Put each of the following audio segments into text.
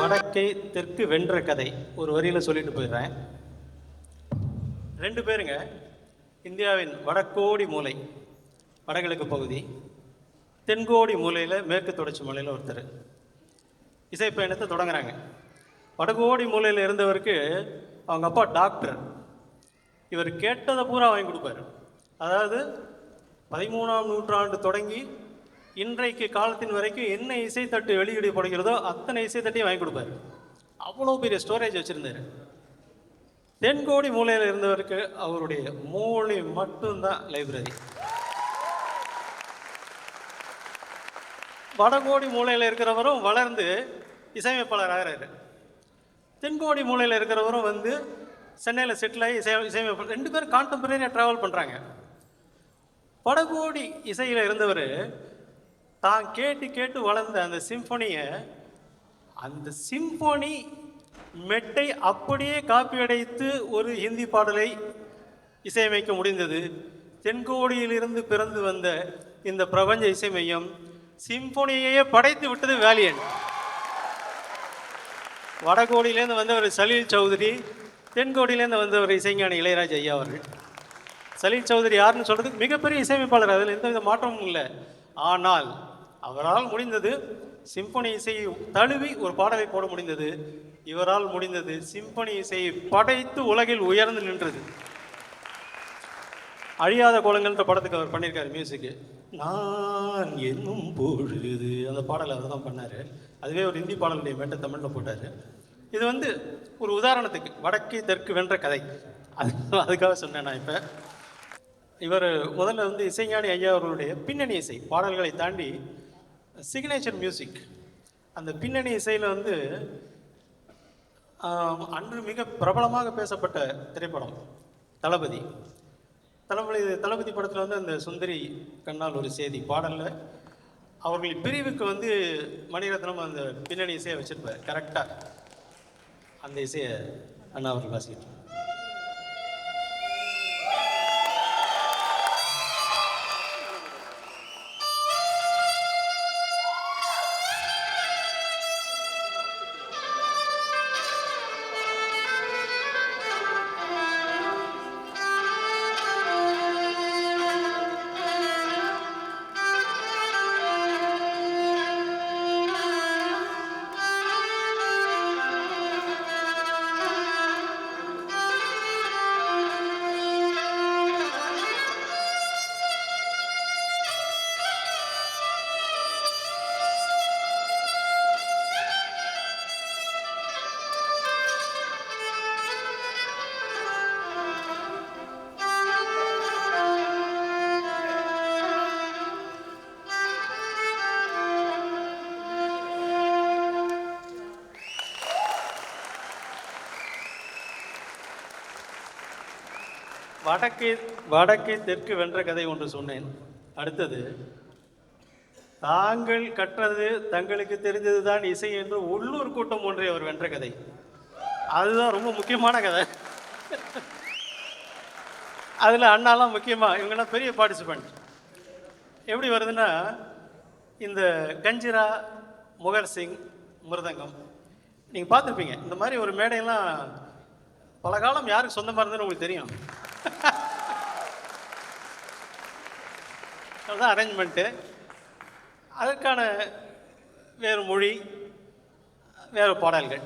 வடக்கை தெற்கு வென்ற கதை ஒரு வரியில் சொல்லிட்டு போயிடுறேன். ரெண்டு பேருங்க இந்தியாவின் வடக்கோடி மூலை வடகிழக்கு பகுதி, தென்கோடி மூலையில் மேற்கு தொடர்ச்சி மலையில் ஒருத்தர் இசை பயணத்தை தொடங்குறாங்க. வடகோடி மூலையில் இருந்தவருக்கு அவங்க அப்பா டாக்டர். இவர் கேட்டதை பூரா வாங்கி கொடுப்பார். அதாவது 13ஆம் நூற்றாண்டு தொடங்கி இன்றைக்கு காலத்தின் வரைக்கும் என்ன இசைத்தட்டு வெளியிடப்படுகிறதோ அத்தனை இசைத்தட்டையும் வாங்கி கொடுப்பார். அவ்வளோ பெரிய ஸ்டோரேஜ் வச்சுருந்தார். தென்கோடி மூலையில் இருந்தவருக்கு அவருடைய மூளை மட்டும்தான் லைப்ரரி. வடகோடி மூலையில் இருக்கிறவரும் வளர்ந்து இசையமைப்பாளர் ஆகிறாரு. தென்கோடி மூலையில் இருக்கிறவரும் வந்து சென்னையில் செட்டில் ஆகி இசையமைப்பாளர். ரெண்டு பேரும் கான்டெம்பரரியாக ட்ராவல் பண்ணுறாங்க. வடகோடி இசையில் இருந்தவர் தான் கேட்டு கேட்டு வளர்ந்த அந்த சிம்பொனியை, அந்த சிம்பொனி மெட்டை அப்படியே காப்பி அடைத்து ஒரு ஹிந்தி பாடலை இசையமைக்க முடிந்தது. தென்கோடியிலிருந்து பிறந்து வந்த இந்த பிரபஞ்ச இசை மையம் சிம்பொனியையே படைத்து விட்டது வேலியன். வடகோடியிலேருந்து வந்தவர் சலீல் சௌத்ரி, தென்கோடியிலேருந்து வந்தவர் இசைஞானி இளையராஜா ஐயா அவர்கள். சலீல் சௌத்ரி யாருன்னு சொல்கிறதுக்கு மிகப்பெரிய இசையமைப்பாளர், அதில் எந்தவித மாற்றமும் இல்லை. ஆனால் அவரால் முடிந்தது சிம்பொனி இசையை தழுவி ஒரு பாடலை போட முடிந்தது. இவரால் முடிந்தது சிம்பொனி இசையை படைத்து உலகில் உயர்ந்து நின்றது. அழியாத கோலங்கள்ன்ற படத்துக்கு அவர் பண்ணியிருக்காரு மியூசிக்கு. நான் என்னும் பொழுது அந்த பாடலை அவர் தான் பண்ணார். அதுவே ஒரு ஹிந்தி பாடலுடைய மெட்டை தமிழில் போட்டார். இது வந்து ஒரு உதாரணத்துக்கு வடக்கு தெற்கு வென்ற கதை, அதுக்காக சொன்னேன் நான். இப்போ இவர் முதல்ல வந்து இசைஞானி ஐயா அவர்களுடைய பின்னணி இசை பாடல்களை தாண்டி சிக்னேச்சர் மியூசிக், அந்த பின்னணி இசையில் வந்து அன்று மிக பிரபலமாக பேசப்பட்ட திரைப்படம் தளபதி. தளபதி படத்தில் வந்து அந்த சுந்தரி கண்ணால் ஒரு செய்தி பாடலில் அவர்களின் பிரிவுக்கு வந்து மணிரத்னம் அந்த பின்னணி இசையை வச்சிருப்பார். கரெக்டாக அந்த இசையை அண்ணா அவர்கள் வாசிக்கிட்டு வடக்கு தெற்கு வென்ற கதை ஒன்று சொன்னேன். அடுத்தது, தாங்கள் கற்றது தங்களுக்கு தெரிந்தது தான் இசை என்று உள்ளூர் கூட்டம் ஒன்றை அவர் வென்ற கதை. அதுதான் ரொம்ப முக்கியமான கதை. அதில் அண்ணாலாம் முக்கியமாக, இவங்கெல்லாம் பெரிய பார்ட்டிசிபெண்ட். எப்படி வருதுன்னா, இந்த கஞ்சிரா, முகர் சிங், மிருதங்கம் நீங்கள் பார்த்துருப்பீங்க. இந்த மாதிரி ஒரு மேடையெல்லாம் பல காலம் யாருக்கு சொந்தமாக இருந்ததுன்னு உங்களுக்கு தெரியும். அதுதான் அரேஞ்ச்மெண்ட்டு. அதற்கான வேறு மொழி, வேறு பாடல்கள்,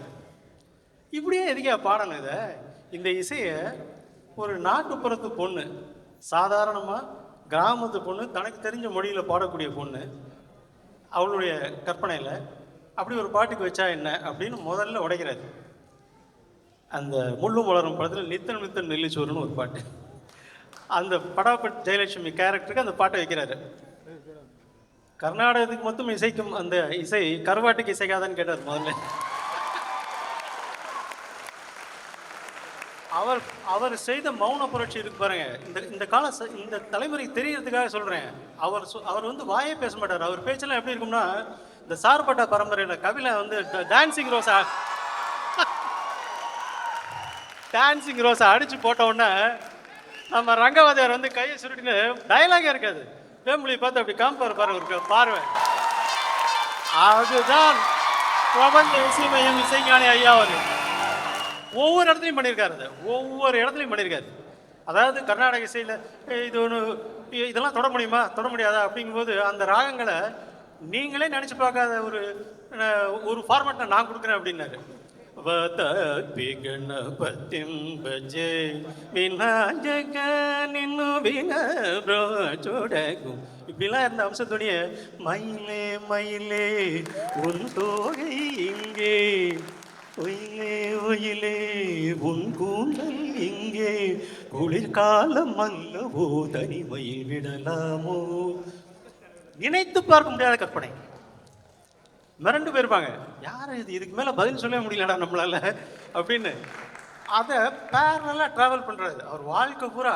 இப்படியே எதுக்கே பாடணும் இதை. இந்த இசையை ஒரு நாட்டுப்புறத்து பொண்ணு, சாதாரணமாக கிராமத்து பொண்ணு, தனக்கு தெரிஞ்ச மொழியில் பாடக்கூடிய பொண்ணு, அவளுடைய கற்பனையில் அப்படி ஒரு பாட்டுக்கு வச்சா என்ன அப்படின்னு முதல்ல உடைக்கிறாரு. அந்த முள்ளு மலரும் படத்தில் நித்தன் நித்தன் நெல்லிச்சோறுன்னு ஒரு பாட்டு, அந்த படாபட் ஜெயலட்சுமி கேரக்டருக்கு அந்த பாட்டை வைக்கிறாரு. கர்நாடகத்துக்கு மட்டும் இசைக்கும் அந்த இசை கருவாட்டுக்கு இசைக்காதான்னு கேட்டார் முதல்ல. அவர் செய்த மௌன புரட்சி இருக்கு பாருங்க. இந்த தலைமுறை தெரியறதுக்காக சொல்றேன். அவர் வந்து வாயே பேச மாட்டார். அவர் பேச்செல்லாம் எப்படி இருக்கும்னா, இந்த சார்பட்டா பரம்பரையில் கவில வந்து டான்சிங் ரோஸை அடிச்சு போட்ட உடனே நம்ம ரங்கவாதியார் வந்து கையை சுருட்டின்னு டயலாகே இருக்காது. ஃபேமிலி பார்த்து அப்படி காம்பார் பாருங்க, பார்வை. அதுதான் பிரபஞ்ச இசை மையம் இசைஞானி ஐயா அவர் ஒவ்வொரு இடத்துலையும் பண்ணியிருக்காரு. அதை ஒவ்வொரு இடத்துலையும் பண்ணியிருக்காரு. அதாவது கர்நாடக இசையில் இது ஒன்று இதெல்லாம் தொட முடியுமா தொட முடியாதா அப்படிங்கும்போது அந்த ராகங்களை நீங்களே நினச்சி பார்க்காத ஒரு ஒரு ஃபார்மேட்டை நான் கொடுக்குறேன் அப்படின்னாரு. ಗಣಪತಿಂ ಭಜೆ ವಿನಾಯಕ ನಿನ್ನು வினோடகு இப்படிலாம் இருந்த அம்சத்துடைய மயிலே மயிலே உன் தோகை இங்கே ஒயிலே ஒயிலே உன் கூந்தல் இங்கே குளிர்காலம் அல்லவோ தனிமையில் விடலாமோ. நினைத்து பார்க்க முடியாத கற்பனை. மிரண்டு போயிருப்பாங்க, யார் இது, இதுக்கு மேலே பதில் சொல்ல முடியலடா நம்மளால அப்படின்னு. அதை பேரலாக ட்ராவல் பண்ணுறாரு. அவர் வாழ்க்கை பூரா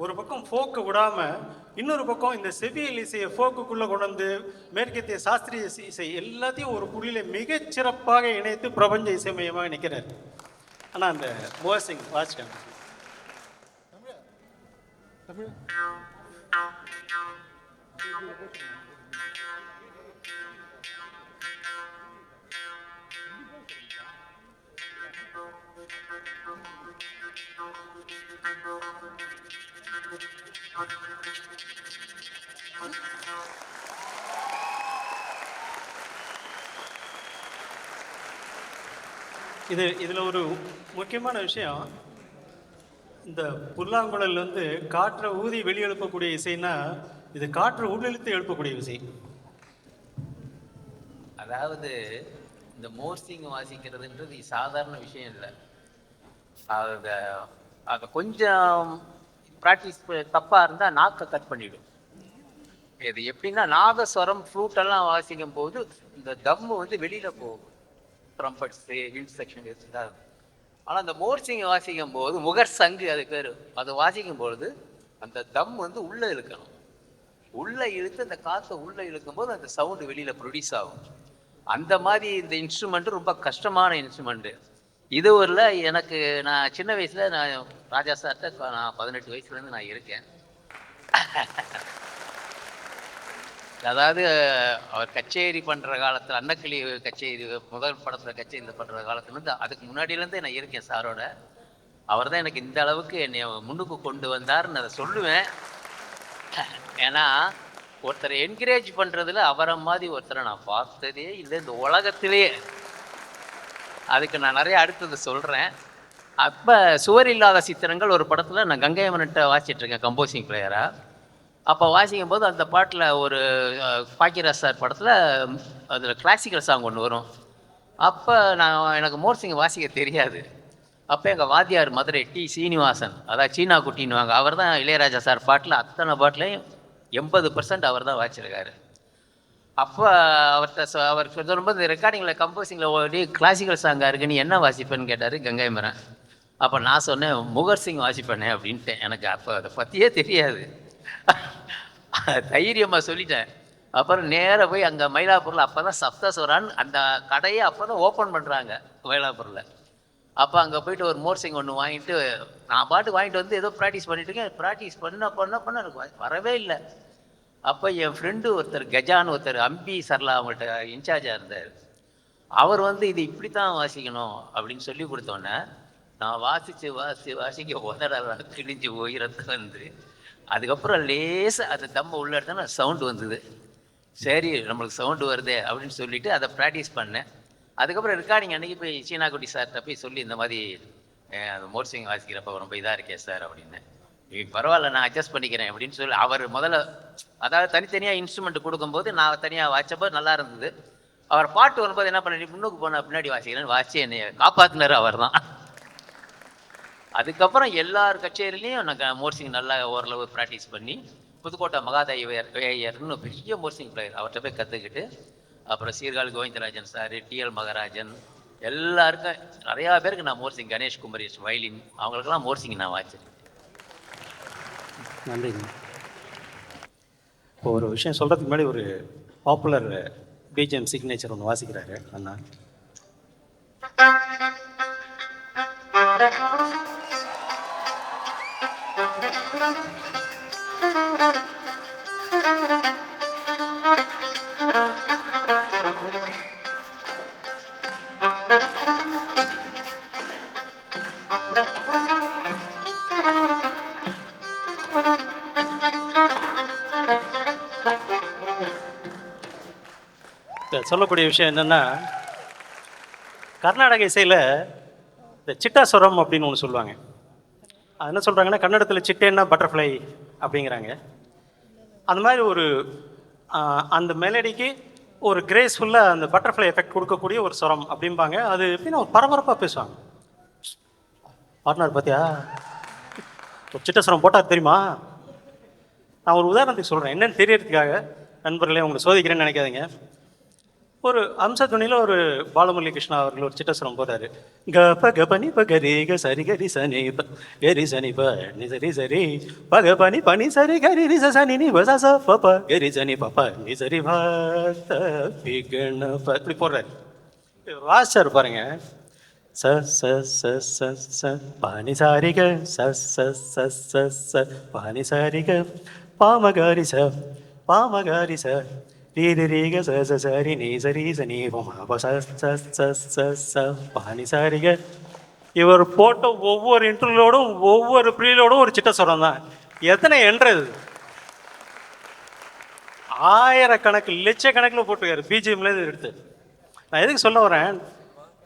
ஒரு பக்கம் ஃபோக்கை விடாமல் இன்னொரு பக்கம் இந்த செவியல் இசையை ஃபோக்குக்குள்ளே கொண்டு வந்து மேற்கத்திய சாஸ்திரிய இசை எல்லாத்தையும் ஒரு புள்ளியில் மிகச்சிறப்பாக இணைத்து பிரபஞ்ச இசை மையமாக நிற்கிறார். ஆனால் அந்த மோசிங் வாசிக்காங்க இதில் ஒரு முக்கியமான விஷயம், இந்த புல்லாங்குழல் வந்து காற்றை ஊதி வெளியெழுப்பக்கூடிய இசைன்னா இது காற்றை உள்ளிழுத்து எழுப்பக்கூடிய இசை. அதாவது இந்த மோர்சிங் வாசிக்கிறதுன்றது சாதாரண விஷயம் இல்லை. அதை கொஞ்சம் ப்ராக்டிஸ் தப்பாக இருந்தால் நாக்கை கட் பண்ணிவிடும். இது எப்படின்னா நாதஸ்வரம் ஃப்ளூட்டெல்லாம் வாசிக்கும் போது இந்த தம்மு வந்து வெளியில் போகும், ட்ரம்பட்ஸு ஹில் செக்ஷன் தான். ஆனால் அந்த மோர்சிங் வாசிக்கும் போது முகர் சங்கு அது பேர், அதை வாசிக்கும் பொழுது அந்த தம் வந்து உள்ளே இழுக்கணும். உள்ளே இழுத்து அந்த காற்றை உள்ளே இழுக்கும்போது அந்த சவுண்டு வெளியில் ப்ரொடியூஸ் ஆகும். அந்த மாதிரி இந்த இன்ஸ்ட்ருமெண்ட்டு ரொம்ப கஷ்டமான இன்ஸ்ட்ருமெண்ட்டு. இது ஊரில் எனக்கு நான் சின்ன வயசில் நான் ராஜா சார்கிட்ட நான் 18 வயசுலேருந்து நான் இருக்கேன். அதாவது அவர் கச்சேரி பண்ணுற காலத்தில் அன்னக்கிளி கச்சேரி முதல் படத்தில் கச்சேரி பண்ணுற காலத்துலேருந்து அதுக்கு முன்னாடியிலேருந்தே நான் இருக்கேன் சாரோட. அவர் தான் எனக்கு இந்த அளவுக்கு என்னை முன்னுக்கு கொண்டு வந்தார்னு அதை சொல்லுவேன். ஏன்னா ஒருத்தரை என்கரேஜ் பண்ணுறதுல அவரை மாதிரி ஒருத்தரை நான் பார்த்ததே இல்லை இந்த உலகத்திலேயே. அதுக்கு நான் நிறைய அடுத்தது சொல்கிறேன். அப்போ சுவர் இல்லாத சித்திரங்கள் ஒரு படத்தில் நான் கங்கையம்மன்கிட்ட வாசிச்சிட்ருக்கேன் கம்போசிங் பிளேயராக. அப்போ வாசிக்கும் போது அந்த பாட்டில் ஒரு பாக்கியராஜ் சார் படத்தில் அதில் கிளாசிக்கல் சாங் ஒன்று வரும். அப்போ எனக்கு மோர்சிங் வாசிக்க தெரியாது. அப்போ எங்கள் வாத்தியார் மதுரை டி சீனிவாசன், அதாவது சீனா குட்டின்னுவாங்க, அவர் தான் இளையராஜா சார் பாட்டில் அத்தனை பாட்டிலையும் 80% அவர் தான் வாசிச்சிருக்காரு. அப்போ அவர் சொல்லும்போது இந்த ரெக்கார்டிங்கில் கம்போசிங்கில் ஓடி கிளாசிக்கல் சாங்காக இருக்கு, நீ என்ன வாசிப்பேன்னு கேட்டார் கங்கைமரன். அப்போ நான் சொன்னேன் முகர் சிங் வாசிப்பேனே அப்படின்ட்டேன். எனக்கு அப்போ அதை பற்றியே தெரியாது, தைரியமாக சொல்லிட்டேன். அப்புறம் நேராக போய் அங்கே மயிலாப்பூரில் அப்போ தான் சப்தஸ்வரான்னு அந்த கடையை அப்போ தான் ஓப்பன் பண்ணுறாங்க மயிலாப்பூரில். அப்போ அங்கே போய்ட்டு ஒரு மோர்சிங் ஒன்று வாங்கிட்டு நான் பாட்டு வாங்கிட்டு வந்து ஏதோ ப்ராக்டிஸ் பண்ணிட்டு இருக்கேன். ப்ராக்டிஸ் பண்ண எனக்கு வரவே இல்லை. அப்போ என் ஃப்ரெண்டு ஒருத்தர் கஜான்னு ஒருத்தர் அம்பி சர்லா அவங்கள்ட்ட இன்சார்ஜாக இருந்தார். அவர் வந்து இது இப்படி தான் வாசிக்கணும் அப்படின்னு சொல்லி கொடுத்தோன்னே நான் வாசிக்க உதறலாம் கிழிஞ்சு உயிரத்தை வந்து அதுக்கப்புறம் லேசாக அதை தம்ம உள்ள இடத்துல சவுண்டு வந்தது. சரி நம்மளுக்கு சவுண்டு வருதே அப்படின்னு சொல்லிவிட்டு அதை ப்ராக்டிஸ் பண்ணேன். அதுக்கப்புறம் ரெக்கார்டிங் அன்றைக்கி போய் சீனா குட்டி சார்கிட்ட போய் சொல்லி இந்த மாதிரி அந்த மோர்சிங் வாசிக்கிறப்ப ரொம்ப இதாக இருக்கேன் சார் அப்படின்னு. பரவாயில்ல நான் அட்ஜஸ்ட் பண்ணிக்கிறேன் அப்படின்னு சொல்லி அவர் முதல்ல அதாவது தனித்தனியாக இன்ஸ்ட்ருமெண்ட் கொடுக்கும்போது நான் தனியாக வாசிச்சப்போ நல்லா இருந்தது. அவர் பாட்டு வரும்போது என்ன பண்ணி முன்னுக்கு போன பின்னாடி வாசிக்கிறேன்னு வாசி என்னை காப்பாற்றினார் அவர் தான். அதுக்கப்புறம் எல்லார் கச்சேரிலையும் நாங்கள் மோர்சிங் நல்லா ஓரளவு ப்ராக்டிஸ் பண்ணி புதுக்கோட்டை மகாதேவர்னு பெரிய மோர்சிங் பிளேயர் அவர்கிட்ட போய் கற்றுக்கிட்டு அப்புறம் சீர்காழி கோவிந்தராஜன் சார், டிஎல் மகராஜன் எல்லாருக்கும் நிறையா பேருக்கு நான் மோர்சிங், கணேஷ் குமரேஷ் வயலின் அவங்களுக்கெல்லாம் மோர்சிங் நான் வாசிச்சேன். நன்றிங்க. இப்போ ஒரு விஷயம் சொல்கிறதுக்கு முன்னாடி ஒரு பாப்புலர் பிஜிஎம் சிக்னேச்சர் ஒன்று வாசிக்கிறாரு அண்ணா. சொல்லக்கூடிய விஷயம் என்னென்னா, கர்நாடக இசையில் இந்த சிட்டாஸ்வரம் அப்படின்னு ஒன்று சொல்லுவாங்க. அது என்ன சொல்கிறாங்கன்னா, கன்னடத்தில் சிட்டேன்னா பட்டர்ஃப்ளை அப்படிங்கிறாங்க. அந்த மாதிரி ஒரு அந்த மெலடிக்கு ஒரு கிரேஸ்ஃபுல்லாக அந்த பட்டர்ஃப்ளை எஃபெக்ட் கொடுக்கக்கூடிய ஒரு ஸ்வரம் அப்படிம்பாங்க. அது எப்படின்னா ஒரு பரபரப்பாக பேசுவாங்க. பாட்னர் பார்த்தியா, ஒரு சிட்டஸ்வரம் போட்டார் தெரியுமா? நான் ஒரு உதாரணத்துக்கு சொல்கிறேன், என்னன்னு தெரியறதுக்காக. நண்பர்களே, உங்களை சோதிக்கிறேன்னு நினைக்காதீங்க. ஒரு அம்சத்துணியில் ஒரு பாலமுரளி கிருஷ்ணா அவர்கள் ஒரு சிட்டஸ்வரம் போடுறாரு. க ப க பனி ப கரி க சரி கரி சனி ப கரி சனி ப நி சரி சரி ப க பனி பனி சரி கரி ரி ச சனி நி ப ச ச ப ப கரி சனி ப ப நி சரி ப த பி க ந ப இப்படி போடுறாரு. வாசிச்சார் பாருங்க. ச ச ச ச ச பானி சாரி க ச ச ச ச ச பானி சாரி க பாமகாரி ச பாமகாரி ச ரீக ச ச சரி நீ சரி சனி ப ச ச ச ச ச பானி சாரிக. இவர் போட்ட ஒவ்வொரு இன்டர்வியூலோடும் ஒவ்வொரு ப்ரீலோடும் ஒரு சிட்டஸ்வரம் தான். எத்தனை என்றது? ஆயிரக்கணக்கில் லட்சக்கணக்கில் போட்டிருக்காரு பிஜிஎம்லேருந்து எடுத்து. நான் எதுக்கு சொல்ல வரேன்,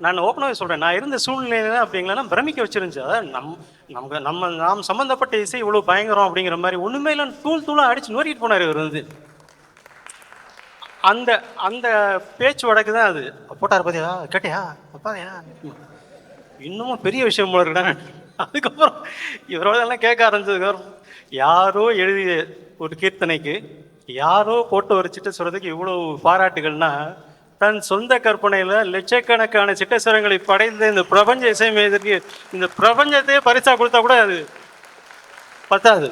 நான் ஓப்பனாகவே சொல்கிறேன், நான் இருந்த சூழ்நிலையில அப்படிங்களா பிரமிக்க வச்சிருந்துச்சு. அதாவது நாம் சம்மந்தப்பட்ட இசை இவ்வளோ பயங்கரம் அப்படிங்கிற மாதிரி ஒன்றுமே இல்லை. தூளாக அடித்து நோரிட்டு போனார் இவர் வந்து. அந்த அந்த பேச்சு வழக்கு தான் அது. போட்டார் பார்த்தியா, கேட்டியா, அப்பாதையா, இன்னமும் பெரிய விஷயம் போல இருக்கா. அதுக்கப்புறம் இவரோடெல்லாம் கேட்க ஆரம்பிச்சதுக்கப்புறம், யாரோ எழுதிய ஒரு கீர்த்தனைக்கு யாரோ போட்டு ஒரு சிட்டஸ்வரத்துக்கு இவ்வளோ பாராட்டுகள்னா, தன் சொந்த கற்பனையில் லட்சக்கணக்கான சிட்டஸ்வரங்களை படைந்த இந்த பிரபஞ்ச இசை மேதற்கு இந்த பிரபஞ்சத்தையே பரிசா கொடுத்தா கூட அது பத்தாது.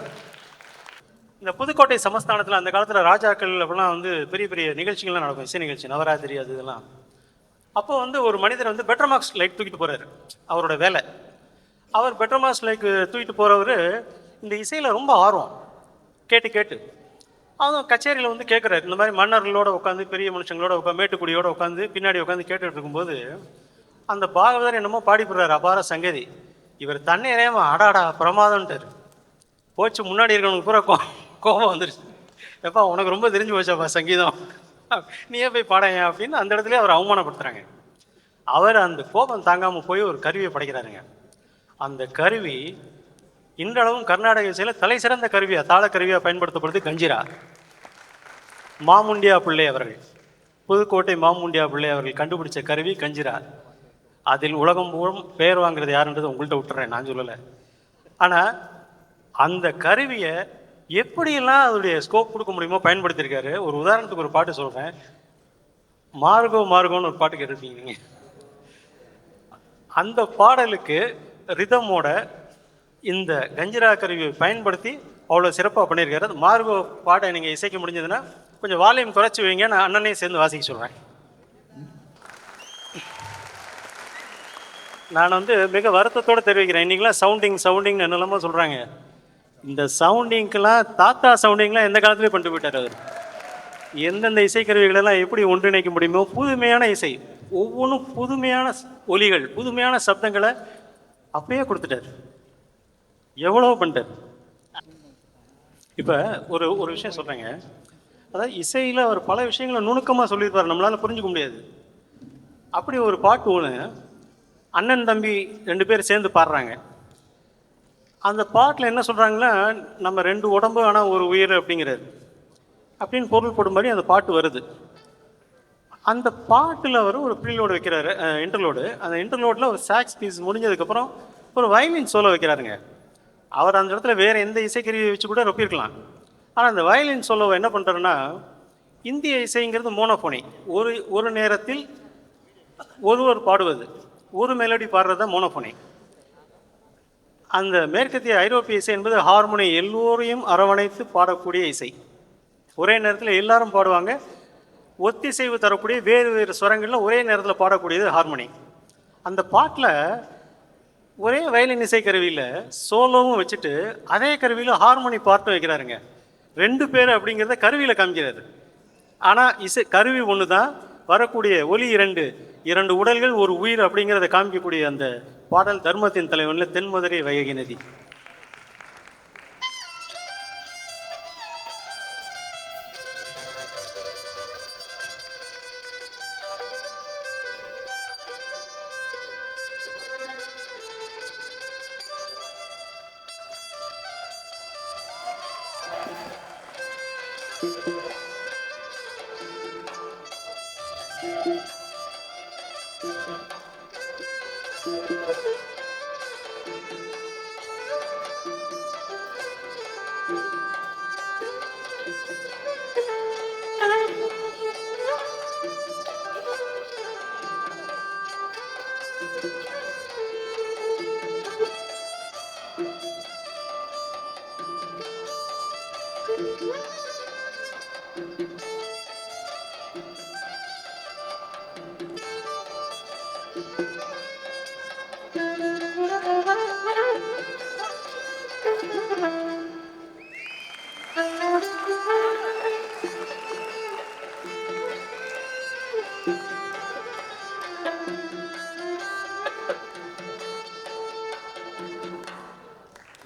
இந்த புதுக்கோட்டை சமஸ்தானத்தில் அந்த காலத்தில் ராஜாக்கள் அப்படிலாம் வந்து பெரிய பெரிய நிகழ்ச்சிகள்லாம் நடக்கும், இசை நிகழ்ச்சி, நவராத்திரி, அது இதெல்லாம். அப்போ வந்து ஒரு மனிதர் வந்து பெட்ரோமாக்ஸ் லைட் தூக்கிட்டு போகிறாரு, அவரோட வேலை. அவர் பெட்ரோமாக்ஸ் லைட் தூக்கிட்டு போகிறவர் இந்த இசையில் ரொம்ப ஆர்வம், கேட்டு கேட்டு அவங்க கச்சேரியில் வந்து கேட்குறாரு. இந்த மாதிரி மன்னர்களோட உட்காந்து, பெரிய மனுஷங்களோட உட்காந்து, மேட்டுக்குடியோட உட்காந்து, பின்னாடி உட்காந்து கேட்டுட்டு இருக்கும்போது அந்த பாகவதர் என்னமோ பாடிப்படுறாரு, அபார சங்கதி. இவர் தண்ணி அறியாமல் அடாடா பிரமாதம்ட்டார். போச்சு, முன்னாடி இருக்கவனுக்கு பூரா கோபம் வந்துருச்சு. எப்பா, உனக்கு ரொம்ப தெரிஞ்சு போச்சாப்பா சங்கீதம், நீயே போய் பாடையா அப்படின்னு அந்த இடத்துல அவர் அவமானப்படுத்துகிறாங்க. அவர் அந்த கோபம் தாங்காமல் போய் ஒரு கருவியை படைக்கிறாருங்க. அந்த கருவி இன்றளவும் கர்நாடக இசையில் தலை சிறந்த கருவியாக, தாள கருவியாக பயன்படுத்தப்படுது கஞ்சிரா. மாமுண்டியா பிள்ளை அவர்கள், புதுக்கோட்டை மாமுண்டியா பிள்ளை அவர்கள் கண்டுபிடிச்ச கருவி கஞ்சிரா. அதில் உலகம் பூரம் பெயர் வாங்குறது யாருன்றது உங்கள்கிட்ட விட்டுறேன், நான் சொல்லலை. ஆனால் அந்த கருவியை எப்படியெல்லாம் அதோடைய ஸ்கோப் கொடுக்க முடியுமோ பயன்படுத்தியிருக்காரு. ஒரு உதாரணத்துக்கு ஒரு பாட்டு சொல்கிறேன். மார்கோ மார்கோன்னு ஒரு பாட்டு கேட்டிருப்பீங்க நீங்கள். அந்த பாடலுக்கு ரிதமோட இந்த கஞ்சிரா கருவியை பயன்படுத்தி அவ்வளோ சிறப்பாக பண்ணியிருக்காரு. அது மார்கோ பாட்டை நீங்கள் இசைக்க முடிஞ்சதுன்னா கொஞ்சம் வால்யூம் குறைச்சி வைங்க, நான் அண்ணனையும் சேர்ந்து வாசிக்க சொல்கிறேன். நான் வந்து மிக வருத்தத்தோடு தெரிவிக்கிறேன், இன்றைக்கெலாம் சவுண்டிங்னு என்னெல்லாமோ சொல்கிறாங்க. இந்த சவுண்டிங்கெலாம், தாத்தா சவுண்டிங்லாம் எந்த காலத்துலேயும் பண்ணிட்டு போயிட்டார் அவர். எந்தெந்த இசைக்கருவிகளெல்லாம் எப்படி ஒன்றிணைக்க முடியுமோ புதுமையான இசை, ஒவ்வொன்றும் புதுமையான ஒலிகள், புதுமையான சப்தங்களை அப்பயே கொடுத்துட்டார். எவ்வளோ பண்ணிட்டார். இப்போ ஒரு ஒரு விஷயம் சொல்கிறேங்க. அதாவது இசையில் அவர் பல விஷயங்களை நுணுக்கமாக சொல்லியிருப்பார், நம்மளால் புரிஞ்சுக்க முடியாது. அப்படி ஒரு பாட்டு ஒன்று, அண்ணன் தம்பி 2 பேர் சேர்ந்து பாடுறாங்க. அந்த பாட்டில் என்ன சொல்கிறாங்கன்னா, நம்ம 2 உடம்பு ஆனால் ஒரு உயிர் அப்படிங்கிறாரு, அப்படின்னு பொருள் போடும்படி அந்த பாட்டு வருது. அந்த பாட்டில் அவர் ஒரு ப்ரீலோடு வைக்கிறாரு, இன்டர்லோடு. அந்த இன்டர்லோடில் ஒரு சாக்ஸ் பீஸ் முடிஞ்சதுக்கப்புறம் ஒரு வயலின் சோலோ வைக்கிறாருங்க. அவர் அந்த இடத்துல வேறு எந்த இசைக்கருவியை வச்சு கூட ரொப்பியிருக்கலாம். ஆனால் அந்த வயலின் சோலோவை என்ன பண்ணுறாருன்னா, இந்திய இசைங்கிறது மோனோஃபோனி, ஒரு நேரத்தில் ஒருவர் பாடுவது, ஒரு மெலடி பாடுறது தான் மோனோஃபோனி. அந்த மேற்கத்திய ஐரோப்பிய இசை என்பது ஹார்மோனி, எல்லோரையும் அரவணைத்து பாடக்கூடிய இசை. ஒரே நேரத்தில் எல்லாரும் பாடுவாங்க. ஒத்திசைவு தரக்கூடிய வேறு வேறு ஸ்வரங்களில் ஒரே நேரத்தில் பாடக்கூடியது ஹார்மோனி. அந்த பாட்டில் ஒரே வயலின் இசை கருவியில் சோலோவும் வச்சுட்டு அதே கருவியில் ஹார்மோனி பாட்டும் வைக்கிறாருங்க. 2 பேர் அப்படிங்கிறத கருவியில் காமிக்கிறாரு. ஆனால் இசை கருவி ஒன்று தான், வரக்கூடிய ஒலி 2 உடல்கள் ஒரு உயிர் அப்படிங்கிறத காமிக்கக்கூடிய அந்த பாடல் தர்மத்தின் தலைவனில் தென்மதுரை வைகை நதி.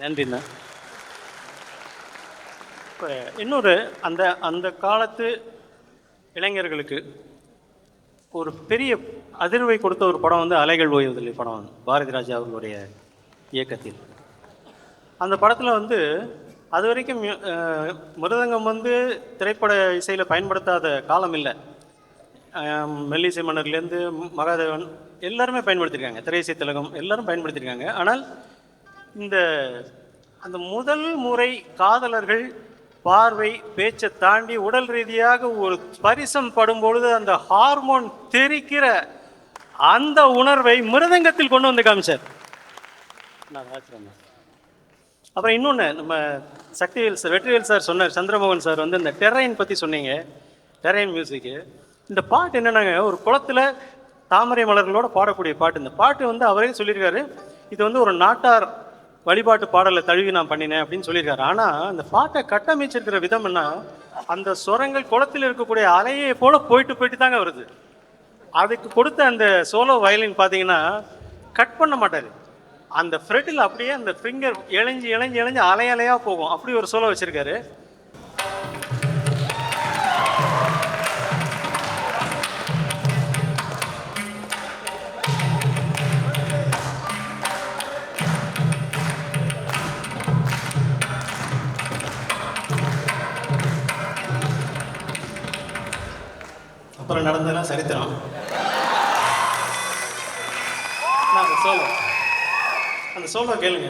நன்றிண்ணா. இப்போ இன்னொரு அந்த அந்த காலத்து இளைஞர்களுக்கு ஒரு பெரிய அதிர்வை கொடுத்த ஒரு படம் வந்து அலைகள் ஓய்வதில்லை படம் வந்து பாரதி ராஜா அவர்களுடைய இயக்கத்தில். அந்த படத்தில் வந்து அது வரைக்கும் மிருதங்கம் வந்து திரைப்பட இசையில் பயன்படுத்தாத காலம் இல்லை. மெல்லிசை மன்னர்லேருந்து மகாதேவன் எல்லாருமே பயன்படுத்தியிருக்காங்க, திரையிசை திலகம் எல்லாரும் பயன்படுத்தியிருக்காங்க. ஆனால் இந்த அந்த முதல் முறை காதலர்கள் பார்வை பேச்சை தாண்டி உடல் ரீதியாக ஒரு ஸ்பரிசம் படும்பொழுது அந்த ஹார்மோன் தெரிக்கிற அந்த உணர்வை மிருதங்கத்தில் கொண்டு வந்து காமிச்சார். அப்புறம் இன்னொன்று, நம்ம சக்திவேல் சார், வெற்றிவேல் சார் சொன்னார், சந்திரமோகன் சார் வந்து இந்த டெரைன் பற்றி சொன்னீங்க, டெரைன் மியூசிக்கு. இந்த பாட்டு என்னன்னாங்க, ஒரு குளத்தில் தாமரை மலர்களோட பாடக்கூடிய பாட்டு. இந்த பாட்டு வந்து அவரே சொல்லியிருக்காரு, இது வந்து ஒரு நாட்டார் வழிபாட்டு பாடலை தழுவி நான் பண்ணினேன் அப்படின்னு சொல்லியிருக்காரு. ஆனால் அந்த பாட்டை கட்டமைச்சிருக்கிற விதம் என்ன, அந்த சுரங்கள் குளத்தில் இருக்கக்கூடிய அலையை போல போயிட்டு போயிட்டு தாங்க வருது. அதுக்கு கொடுத்த அந்த சோலோ வயலின் பார்த்தீங்கன்னா கட் பண்ண மாட்டார், அந்த ஃப்ரெட்டில் அப்படியே அந்த ஃபிங்கர் இழைஞ்சி இழைஞ்சி இழைஞ்சி அலையாக போகும். அப்படி ஒரு சோலோ வச்சுருக்காரு. அப்புறம் நடந்ததெல்லாம் சரித்திரம். அந்த சோலோ கேளுங்க.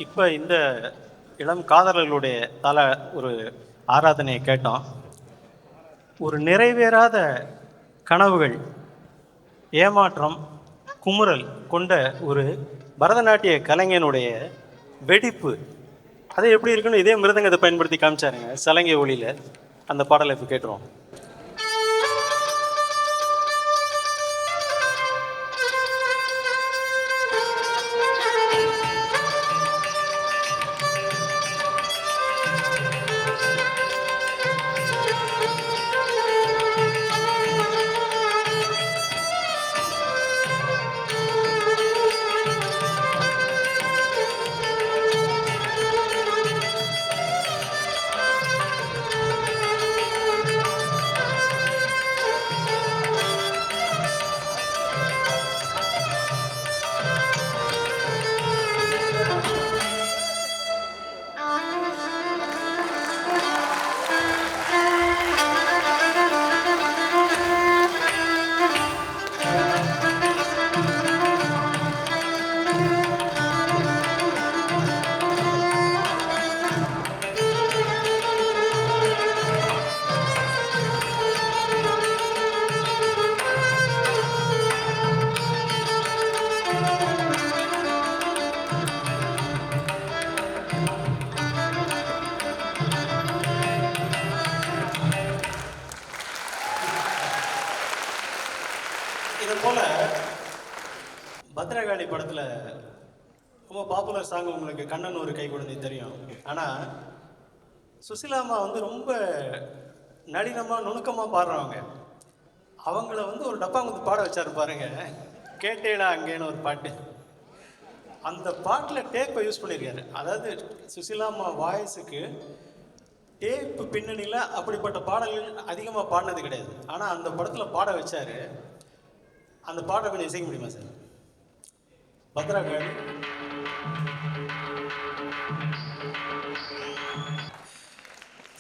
இப்போ இந்த இளம் காதலர்களுடைய தல ஒரு ஆராதனையை கேட்டோம். ஒரு நிறைவேறாத கனவுகள், ஏமாற்றம், குமுறல் கொண்ட ஒரு பரதநாட்டிய கலைஞனுடைய வெடிப்பு, அது எப்படி இருக்குன்னு இதே மிருதங்கத்தை பயன்படுத்தி காமிச்சாருங்க சலங்கை ஒளியில். அந்த பாடலை இப்போ கேட்டுருவோம். பத்திரகாளி படத்தில் ரொம்ப பாப்புலர் சாங் உங்களுக்கு கண்ணன் ஒரு கை குழந்தை தெரியும். ஆனால் சுசிலாமா வந்து ரொம்ப நளினமாக நுணுக்கமாக பாடுறவங்க. அவங்கள வந்து ஒரு டப்பாங்குத்து பாட வச்சாரு பாருங்க, கேட்டேடா அங்கேன்னு ஒரு பாட்டு. அந்த பாட்டில் டேப்பை யூஸ் பண்ணியிருக்காரு. அதாவது சுசிலாமா வாய்ஸுக்கு டேப்பு பின்னணியில் அப்படிப்பட்ட பாடல்கள் அதிகமாக பாடினது கிடையாது. ஆனால் அந்த படத்தில் பாட வச்சாரு. அந்த பாட்டை கொஞ்சம் இசைக்க முடியுமா சார்? பத்ராகாளி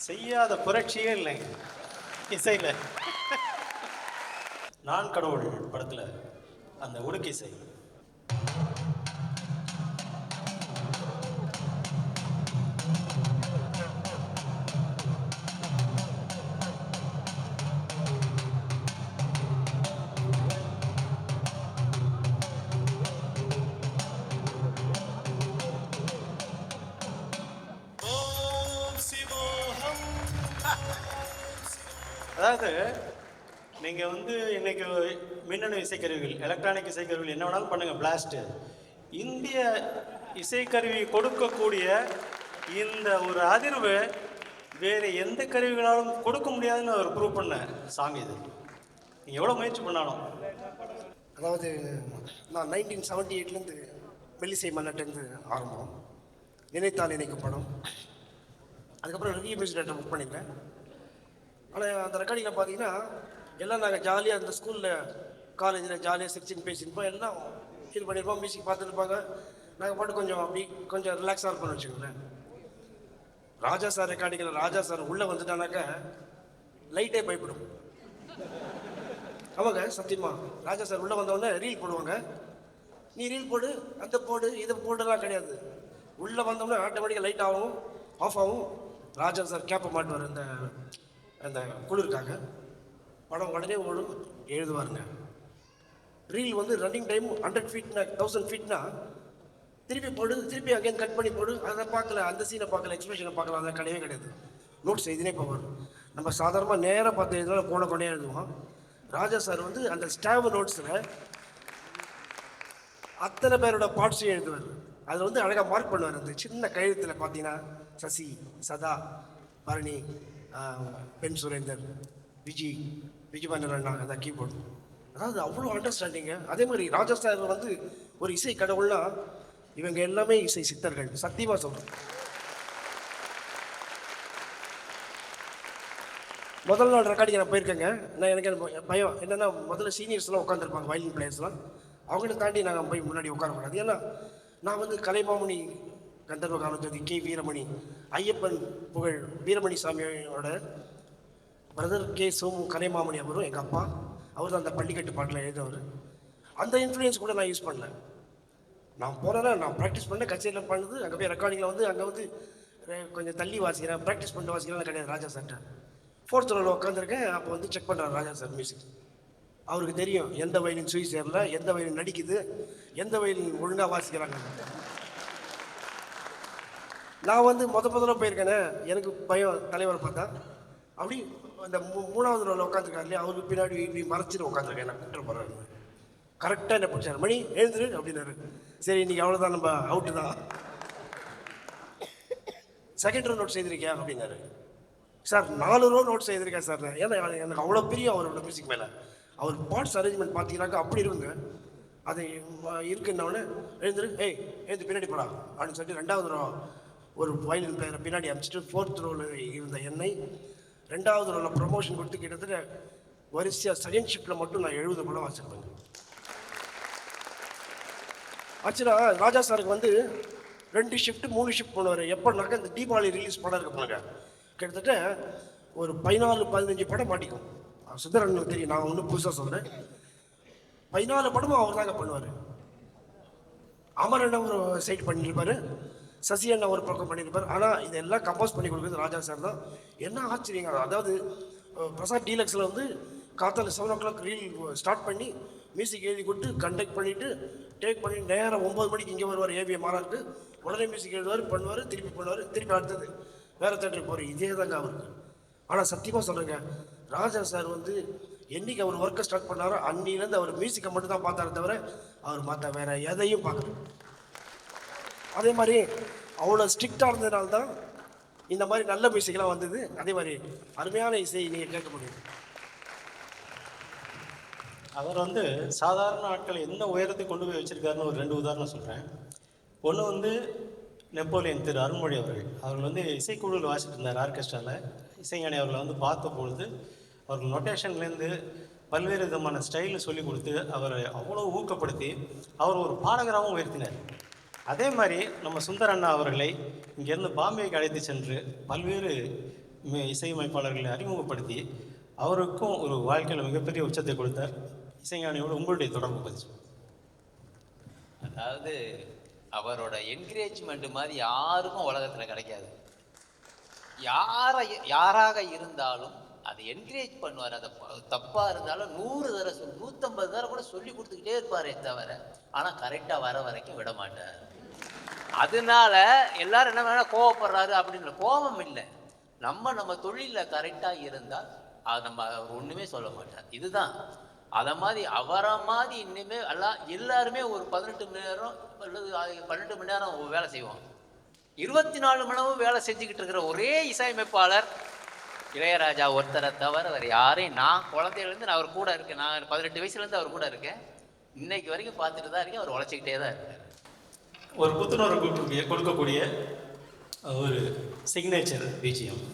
செய்யாத புரட்சியே இல்லைங்க இசையில். நான் கடவுள் படத்தில் அந்த உடுக்கு இசை. அதாவது நீங்கள் வந்து இன்னைக்கு மின்னணு இசைக்கருவிகள், எலக்ட்ரானிக் இசைக்கருவிகள் என்ன வேணாலும் பண்ணுங்கள், பிளாஸ்ட்டு. இந்திய இசைக்கருவி கொடுக்கக்கூடிய இந்த ஒரு அதிர்வு வேறு எந்த கருவிகளாலும் கொடுக்க முடியாதுன்னு அவர் ப்ரூவ் பண்ண சாங் இது. நீங்கள் எவ்வளோ முயற்சி பண்ணாலும். அதாவது நான் 1978 மெல்லிசை மன்னட்டேருந்து ஆரம்பம். நினைத்தால் நினைக்கும் படம். அதுக்கப்புறம் ரிவ்யூ மியூசிக் டேரக்டர் புக் பண்ணியிருந்தேன். ஆனால் அந்த ரெக்கார்டிங்கில் பார்த்தீங்கன்னா எல்லாம் நாங்கள் ஜாலியாக அந்த ஸ்கூலில் காலேஜில் ஜாலியாக சிரிச்சின்னு பேசியிருப்போம், எல்லாம் இது பண்ணியிருப்போம், மியூசிக் பார்த்துருப்பாங்க. நாங்கள் பாட்டு கொஞ்சம் அப்படி கொஞ்சம் ரிலாக்ஸாக இருப்போம்னு வச்சுக்கோங்களேன். ராஜா சார் ரெக்கார்டிங்கில் ராஜா சார் உள்ளே வந்துட்டானாக்கா லைட்டே பயப்படும். ஆமாங்க, சத்தியமா. ராஜா சார் உள்ளே வந்தவொடனே ரீல் போடுவாங்க. நீ ரீல் போடு, அந்த போடு, இதை போடுலாம் கிடையாது. உள்ளே வந்தோடனே ஆட்டோமேட்டிக்காக லைட் ஆகும், ஆஃப் ஆகும். ராஜா சார் கேப்பை மாட்டுவார் அந்த அந்த குளிருக்காக. படம் உடனே ஓடும், எழுதுவாருங்க. ரீல் வந்து ரன்னிங் டைம் 100 ஃபீட்னா 1000 ஃபீட்னா திருப்பி போடு, திருப்பி அங்கேருந்து கட் பண்ணி போடு. அதை பார்க்கல, அந்த சீனை பார்க்கல, எக்ஸ்பிரஷனை பார்க்கல, அதை கிடையவே கிடையாது. நோட்ஸ் எழுதினே போவார். நம்ம சாதாரணமாக நேராக பார்த்து எழுதினாலும் கோண கொண்டே எழுதுவோம். ராஜா சார் வந்து அந்த ஸ்டாப் நோட்ஸில் அத்தனை பேரோட பார்ட்ஸையும் எழுதுவார். அதில் வந்து அழகாக மார்க் பண்ணுவார். அந்த சின்ன கையெழுத்தில் பார்த்தீங்கன்னா சசி, சதா, பரணி, பெண் சுரேந்தர், விஜய் அண்ணா, அந்த கீபோர்டு. அதாவது அவ்வளோ அண்டர்ஸ்டாண்டிங்கு. அதே மாதிரி ராஜா சார் வந்து ஒரு இசை கடவுள்னா இவங்க எல்லாமே இசை சித்தர்கள், சத்தியமாக சொல்கிறேன். முதல் நாள் ரெக்கார்டிங் நான் போயிருக்கேங்க. நான் எனக்கு பயம் என்னென்னா, முதல்ல சீனியர்ஸ்லாம் உட்காந்துருப்பாங்க, வயலின் பிளேயர்ஸ்லாம். அவங்கள தாண்டி நாங்கள் போய் முன்னாடி உட்காரக்கூடாது. ஏன்னா நான் வந்து கலைமாமணி கந்தர்வ காலத்ததி கே வீரமணி, ஐயப்பன் புகழ் வீரமணி சாமியோட பிரதர் கே சோமு கலைமாமணி அவரும் எங்கள் அப்பா. அவர் தான் அந்த பள்ளிக்கட்டு பாட்டில் எழுதவர். அந்த இன்ஃப்ளூயன்ஸ் கூட நான் யூஸ் பண்ணேன். நான் போனேன்னா நான் ப்ராக்டிஸ் பண்ணேன், கச்சேரியில் பண்ணுது. அங்கே போய் ரெக்கார்டிங்கில் வந்து அங்கே வந்து கொஞ்சம் தள்ளி வாசிக்கிறேன், ப்ராக்டிஸ் பண்ணிட்டு வாசிக்கிறேன் கிடையாது. ராஜா சார்கிட்ட 4th ரோவில் உட்காந்துருக்கேன். அப்போ வந்து செக் பண்ணுறாரு ராஜா சார் மியூசிக். அவருக்கு தெரியும் எந்த வயலின் சுய் சேரல, எந்த வயலின் நடிக்குது, எந்த வயலின் ஒழுங்காக வாசிக்கிறாங்க. நான் வந்து முதல்ல போயிருக்கேனே, எனக்கு பயம். தலைவரை பார்த்தா அப்படி அந்த 3வது ரோவில் உட்காந்துருக்காரு இல்லையா, அவருக்கு பின்னாடி இப்படி மறைச்சிட்டு உட்காந்துருக்கேன். நான் கூப்பிட்டு போகிறேன். கரெக்டாக என்ன பிடிச்சார், மணி எழுந்துரு அப்படின்னாரு. சரி, இன்றைக்கி அவ்வளோதான், நம்ம அவுட்டு தான். செகண்ட் ரோ நோட் செய்திருக்கியா அப்படின்னாரு. சார் 4 ரோ நோட் செய்திருக்கேன் சார். ஏன்னா எனக்கு அவ்வளோ பிரியம் அவரோட மியூசிக் மேலே. அவர் பார்ட்ஸ் அரேஞ்ச்மெண்ட் பார்த்தீங்கன்னாக்கா அப்படி இருக்குங்க. அது இருக்குன்னொடனே எழுந்துரு, எழுந்து பின்னாடி போடா அப்படின்னு சொல்லிட்டு 2வது ரோ ஒரு வயலின் பிளேயரை பின்னாடி அனுப்பிச்சிட்டு 4th ரோவில் இருந்த என்னை 2வது ரோவில் ப்ரொமோஷன் கொடுத்து கிட்டத்தட்ட வரிசையாக செகண்ட் ஷிஃப்ட்டில் மட்டும் நான் 70 படம் வாசிப்பேங்க. ஆக்சுவலாக ராஜா சாருக்கு வந்து 2 ஷிஃப்ட் 3 ஷிஃப்ட் பண்ணுவார். எப்போனாக்கா இந்த தீபாவளி ரிலீஸ் படம் இருக்க போனாங்க. கிட்டத்தட்ட ஒரு 14-15 படம் மாட்டிக்கும். சுந்தரன் தெரியும், நான் ஒன்றும் புதுசாக சொல்கிறேன். 14 படமும் அவர் தாங்க பண்ணுவார். அமரண்ணா ஒரு சைட் பண்ணியிருப்பார், சசி அண்ணா ஒரு பக்கம் பண்ணியிருப்பார். ஆனால் இதெல்லாம் கம்போஸ் பண்ணி கொடுக்குறது ராஜா சார் தான். என்ன ஆச்சரியங்க. அதாவது பிரசாத் டீலக்ஸில் வந்து காத்தால 7 o'clock ரீல் ஸ்டார்ட் பண்ணி மியூசிக் எழுதி கொடுத்து கண்டக்ட் பண்ணிவிட்டு டேக் பண்ணி நேரம் 9 மணிக்கு இங்கே வருவார். ஏவிஎம் மாறாருக்கு உடனே மியூசிக் எழுதுவார், பண்ணுவார், திருப்பி பண்ணுவார், திருப்பி அடுத்தது வேறு தேட்டருக்கு போவார். இதே தாங்க அவருக்கு. ஆனால் சத்தியமாக சொல்கிறேங்க, ராஜா சார் வந்து என்னைக்கு அவர் ஒர்க்கை ஸ்டார்ட் பண்ணாரோ அன்னிலேருந்து அவர் மியூசிக்கை மட்டும் தான் பார்த்தாரு தவிர அவர் மற்ற வேற எதையும் பார்க்கல. அதே மாதிரி அவ்வளோ ஸ்ட்ரிக்டாக இருந்ததுனால தான் இந்த மாதிரி நல்ல மியூசிக்லாம் வந்தது. அதே மாதிரி அருமையான இசை நீங்கள் கேட்க முடியும். அவர் வந்து சாதாரண ஆட்களை எந்த உயரத்துக்கு கொண்டு போய் வச்சிருக்காருன்னு ஒரு 2 உதாரணம் சொல்கிறேன். ஒன்று வந்து நெப்போலியன் திரு அருண்மொழி அவர்கள் வந்து இசைக்குழுவில் வாசிட்டு இருந்தார் ஆர்கெஸ்ட்ராவில். இசைஞானி அவர்களை வந்து பார்த்த பொழுது அவர்கள் நொட்டேஷன்லேருந்து பல்வேறு விதமான ஸ்டைலில் சொல்லி கொடுத்து அவரை அவ்வளோ ஊக்கப்படுத்தி அவர் ஒரு பாடகராகவும் உயர்த்தினார். அதே மாதிரி நம்ம சுந்தர் அண்ணா அவர்களை இங்கேருந்து பாம்பேக்கு அழைத்து சென்று பல்வேறு இசையமைப்பாளர்களை அறிமுகப்படுத்தி அவருக்கும் ஒரு வாழ்க்கையில் மிகப்பெரிய உச்சத்தை கொடுத்தார். இசைஞானியோடு உங்களுடைய தொடர்பு பற்றி. அதாவது அவரோட என்கரேஜ்மெண்ட் மாதிரி யாருக்கும் உலகத்தில் கிடைக்காது. யாராக இருந்தாலும் அதை என்கரேஜ் பண்ணுவார். அதை தப்பாக இருந்தாலும் 100 தடவை 150 தடவை கூட சொல்லி கொடுத்துக்கிட்டே இருப்பாரே தவிர ஆனால் கரெக்டாக வர வரைக்கும் விட மாட்டார். அதனால எல்லாரும் என்ன வேணா கோவப்படுறாரு அப்படின்னு கோபம் இல்லை. நம்ம தொழிலில் கரெக்டாக இருந்தால் அது நம்ம ஒன்றுமே சொல்ல மாட்டார். இதுதான் அதை மாதிரி அவரை மாதிரி இன்னுமே எல்லாருமே ஒரு 18 மணி நேரம் அல்லது 12 மணி நேரம் வேலை செய்வோம். 24 மணி நேரம் வேலை செஞ்சுக்கிட்டு இருக்கிற ஒரே இசையமைப்பாளர் இளையராஜா ஒருத்தரை தவிர வேறு யாரையும் நான் குழந்தையிலேருந்து நான் அவர் கூட இருக்கேன். நான் 18 வயசுலேருந்து அவர் கூட இருக்கேன். இன்னைக்கு வரைக்கும் பார்த்துட்டு தான் இருக்கேன். அவர் உழைச்சிக்கிட்டே தான் இருக்கார். ஒரு புத்துணர்வு கொடுக்கக்கூடிய ஒரு சிக்னேச்சர் பிஜிஎம்.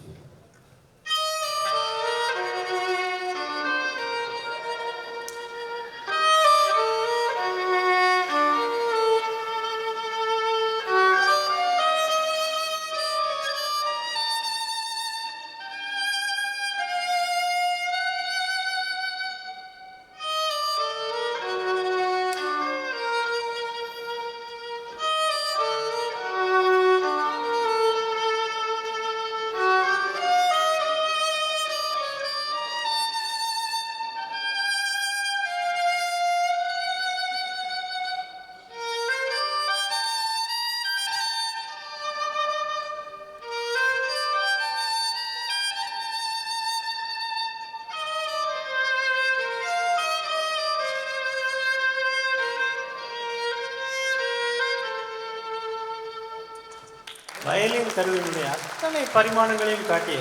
வயலின் கருவியினுடைய அத்தனை பரிமாணங்களையும் காட்டிய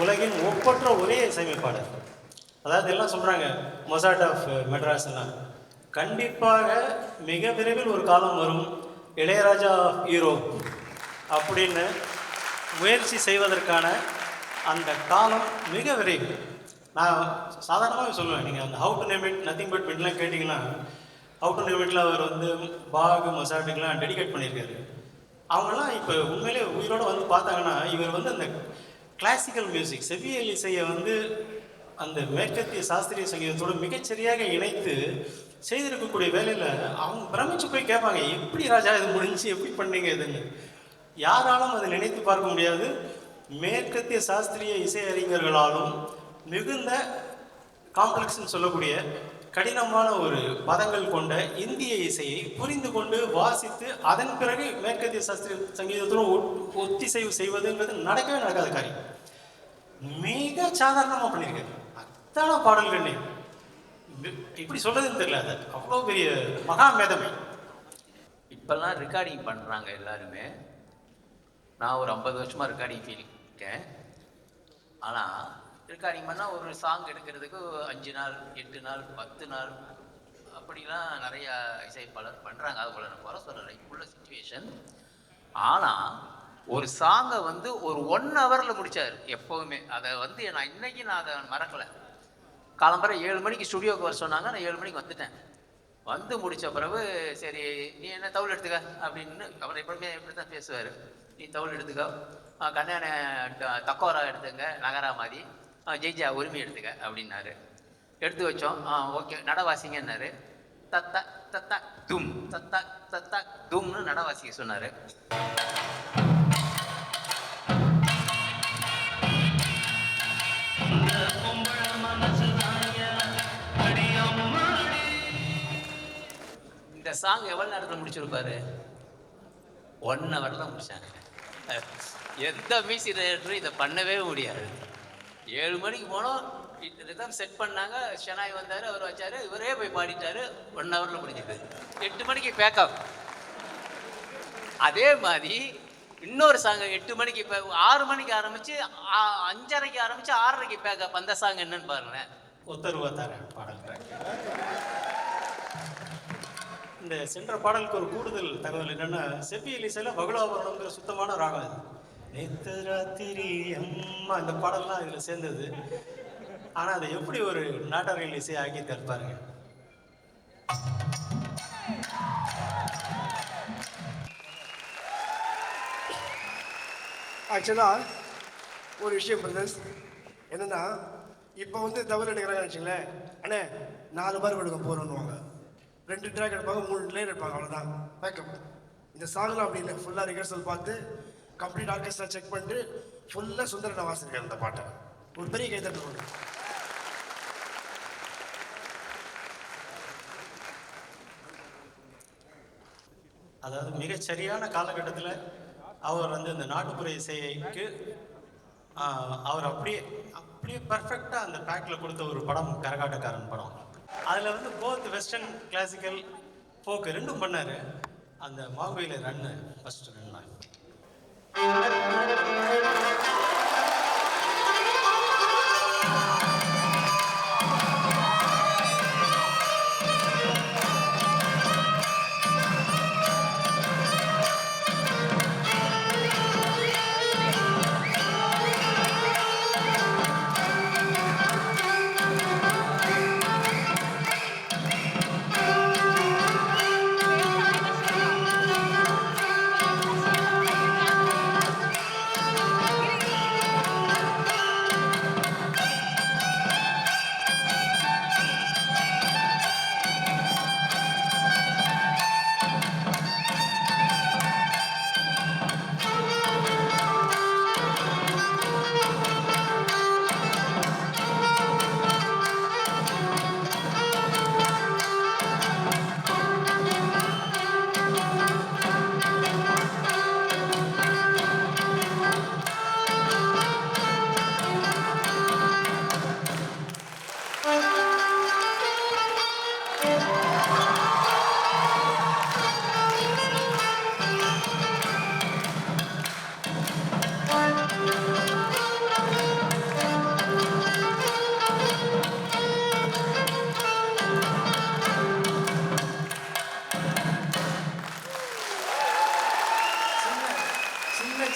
உலகின் ஒப்பற்ற ஒரே இசையமைப்பாளர். அதாவது எல்லாம் சொல்கிறாங்க மொசாட் ஆஃப் மெட்ராஸ் எல்லாம். கண்டிப்பாக மிக விரைவில் ஒரு காலம் வரும் இளையராஜா ஆஃப் யூரோப் அப்படின்னு முயற்சி செய்வதற்கான அந்த காலம் மிக விரைவு. நான் சாதாரணமாக சொல்லுவேன், நீங்கள் அந்த how to name it nothing but மிட்லாம் கேட்டிங்கன்னா ஹவு டு நேம் இட்டில் அவர் வந்து பாகு மொசாட்டுக்கெலாம் டெடிகேட் பண்ணியிருக்காரு. அவங்கெல்லாம் இப்போ உண்மையிலே உயிரோடு வந்து பார்த்தாங்கன்னா இவர் வந்து அந்த கிளாசிக்கல் மியூசிக் செவ்வியல் இசையை வந்து அந்த மேற்கத்திய சாஸ்திரிய சங்கீதத்தோடு மிகச்சரியாக இணைத்து செய்திருக்கக்கூடிய வேலையில் அவங்க பிரமிச்சு போய் கேட்பாங்க, எப்படி ராஜா இது முடிஞ்சு எப்படி பண்ணீங்க இதுன்னு. யாராலும் அதை நினைத்து பார்க்க முடியாது. மேற்கத்திய சாஸ்திரிய இசை அறிஞர்களாலும் மிகுந்த காம்ப்ளெக்ஸ்ன்னு சொல்லக்கூடிய கடினமான ஒரு பதங்கள் கொண்ட இந்திய இசையை புரிந்து கொண்டு வாசித்து அதன் பிறகு மேற்கத்திய சாஸ்திரிய சங்கீதத்துடன் ஒத்திசைவு செய்வதுங்கிறது நடக்கவே நடக்காத காரியம். மிக சாதாரணமாக பண்ணியிருக்காரு. அத்தனை பாடல்கள் இப்படி சொல்றதுன்னு தெரியல. அது அவ்வளோ பெரிய மகா மேதமை. இப்பெல்லாம் ரெக்கார்டிங் பண்ணுறாங்க எல்லாருமே. நான் ஒரு 50 வருஷமாக ரெக்கார்டிங் ஃபீல் இருக்கேன். ஆனால் ரெக்கார்டிங் பண்ணால் ஒரு சாங் எடுக்கிறதுக்கு 5 நாள் 8 நாள் 10 நாள் அப்படிலாம் நிறையா இசைப்பாளர் பண்ணுறாங்க. அதுபோல் நான் குறை சொல்லலை, இப்போ உள்ள சுச்சுவேஷன். ஆனால் ஒரு சாங்கை வந்து ஒரு 1 ஹவரில் முடித்தார் எப்போவுமே. அதை வந்து நான் அதை மறக்கலை. காலம்பரை 7 மணிக்கு ஸ்டுடியோவுக்கு வர சொன்னாங்க. நான் 7 மணிக்கு வந்துட்டேன். வந்து முடித்த பிறகு சரி நீ என்ன தவுள் எடுத்துக்க அப்படின்னு அவர் எப்பவுமே எப்படி தான் பேசுவார். நீ தவுள் எடுத்துக்க, கண்ணான தக்கோரா எடுத்துங்க, நகரா மாதிரி, ஜெய்ஜா உரிமை எடுத்துக்க அப்படின்னாரு. எடுத்து வச்சோம். ஓகே நடவாசிங்கன்னாரு. தத்தா தத்தா தும் தத்தா தத்தா தும்னு நடவாசிக்க சொன்னார். இந்த சாங் எவ்வளோ நேரத்தில் முடிச்சிருப்பாரு? 1 ஹவர் தான் முடிச்சாங்க. எந்த மியூசிக் டைரக்டரும் இதை பண்ணவே முடியாது. 7 மணிக்கு போனோம், ரிதம் செட் பண்ணாங்க, ஷெனாய் வந்தார், அவர் வச்சார், இவரே போய் பாடிட்டாரு. 1 ஹவரில் முடிஞ்சது. 8 மணிக்கு பேக்கப். அதே மாதிரி இன்னொரு சாங் 8 மணிக்கு, இப்போ 6 மணிக்கு ஆரம்பித்து 5:30க்கு ஆரம்பித்து 6:30க்கு பேக்கப். அந்த சாங் என்னன்னு பாருங்களேன். ஒத்தருவா தர பாடல் track. இந்த சென்ற பாடலுக்கு ஒரு கூடுதல் தகவல் என்னன்னா, செவ்வி இலிசையில் பகுலாபரணம்ங்கிற சுத்தமான ராகம் இது. நேத்து ராத்திரி அம்மா இந்த பாடல்லாம் இதில் சேர்ந்தது. ஆனால் அதை எப்படி ஒரு நாட்டாரியல் இசை ஆக்கி தருப்பாருங்க. ஆக்சுவலாக ஒரு விஷயம் பிரதர்ஸ் என்னென்னா, இப்போ வந்து தவறு எடுக்கிறாங்கன்னு வச்சுங்களேன், அண்ணே 4 பார் கொடுக்க போகிறோன்னுவாங்க, 2 ட்ராக் எடுப்பாங்க, 3 லேயர் எடுப்பாங்க, அவ்வளோதான் பேக்கப். இந்த சாங்லாம் அப்படி இல்லை, ஃபுல்லாக ரிஹர்சல் பார்த்து கம்ப்ளீட் ஆர்கெஸ்ட்ரா செக் பண்ணிட்டு ஃபுல்லாக சுந்தரனை வாசிருக்காரு இந்த பாட்டை. ஒரு பெரிய கைத்தட்டு ஒன்று. அதாவது மிகச் சரியான காலகட்டத்தில் அவர் வந்து இந்த நாட்டுப்புற இசைக்கு அவர் அப்படியே அப்படியே பர்ஃபெக்டாக அந்த பேக்கில் கொடுத்த ஒரு படம் கரகாட்டக்காரன் படம். அதில் வந்து போத் வெஸ்டர்ன் கிளாசிக்கல் ஃபோக்கு ரெண்டும் பண்ணார். அந்த மாங்குயில ரன்னு ஃபஸ்ட்டு ரன்.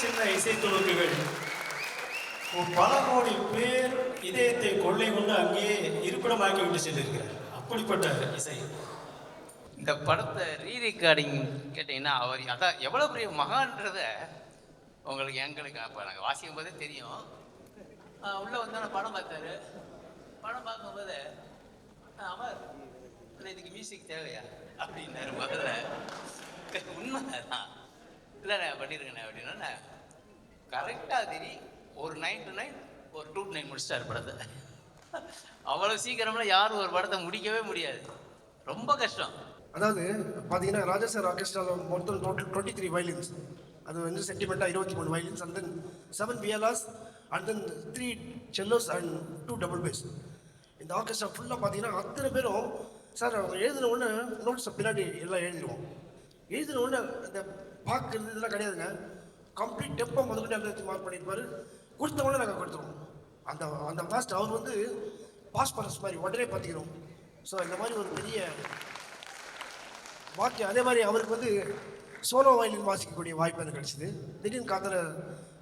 சின்ன இசைத்துணுக்குகள் பல கோடி பேர் இதயத்தை கொள்ளை கொண்டு அங்கேயே இருப்பிடமாக்கி விட்டு சென்றிருக்கிறார். அப்படிப்பட்ட இசை. இந்த படத்தை ரீரெக்கார்டிங் கேட்டிங்கன்னா, அவர் அதான் எவ்வளோ பெரிய மகான்றத உங்களுக்கு எங்களுக்கு அப்போ நாங்கள் வாசிக்கும் போதே தெரியும். உள்ளே வந்தால் படம் பார்த்தாரு. படம் பார்க்கும்போது அவர் இதுக்கு மியூசிக் தேவையா அப்படின்னாரு. முதல்ல உண்மை தான், இல்லைண்ணே பண்ணியிருக்கேண்ணே அப்படின்னா கரெக்டாக தெரியும். ஒரு 9 to 9 ஒரு 2 to 9 முடிச்சிட்டாரு படத்தை. அவ்வளோ சீக்கிரமெல்லாம் யாரும் ஒரு படத்தை முடிக்கவே முடியாது, ரொம்ப கஷ்டம். அதாவது பார்த்தீங்கன்னா, ராஜா சார் ஆர்கெஸ்ட்ராவில் மொத்தம் டோட்டல் 23 வயலின்ஸ். அது வந்து சென்டிமெண்ட்டாக 23 violins and then 7 violas and then 3 cellos and 2 double bass. இந்த ஆர்கெஸ்ட்ரா ஃபுல்லாக பார்த்தீங்கன்னா அத்தனை பேரும் சார் அவங்க எழுதின உடனே நோட்ஸை பின்னாடி எல்லாம் எழுதிடுவோம். எழுதின உடனே இந்த பார்க்குறது இதெல்லாம் கிடையாதுங்க. கம்ப்ளீட் டெப்போ முதல்ல எழுதி மார்க் பண்ணியிருப்பாரு. கொடுத்த உடனே நாங்கள் கொடுத்துருவோம். அந்த அந்த ஃபாஸ்ட் அவர் வந்து பாஸ் பண்ணஸ் மாதிரி உடனே பார்த்துக்கிறோம். ஸோ இந்த மாதிரி ஒரு பெரிய வாக்கியம். அதே மாதிரி அவருக்கு வந்து சோலோ வயலின் வாசிக்கக்கூடிய வாய்ப்பு எனக்கு கிடச்சிது. திடீர்னு காத்தில்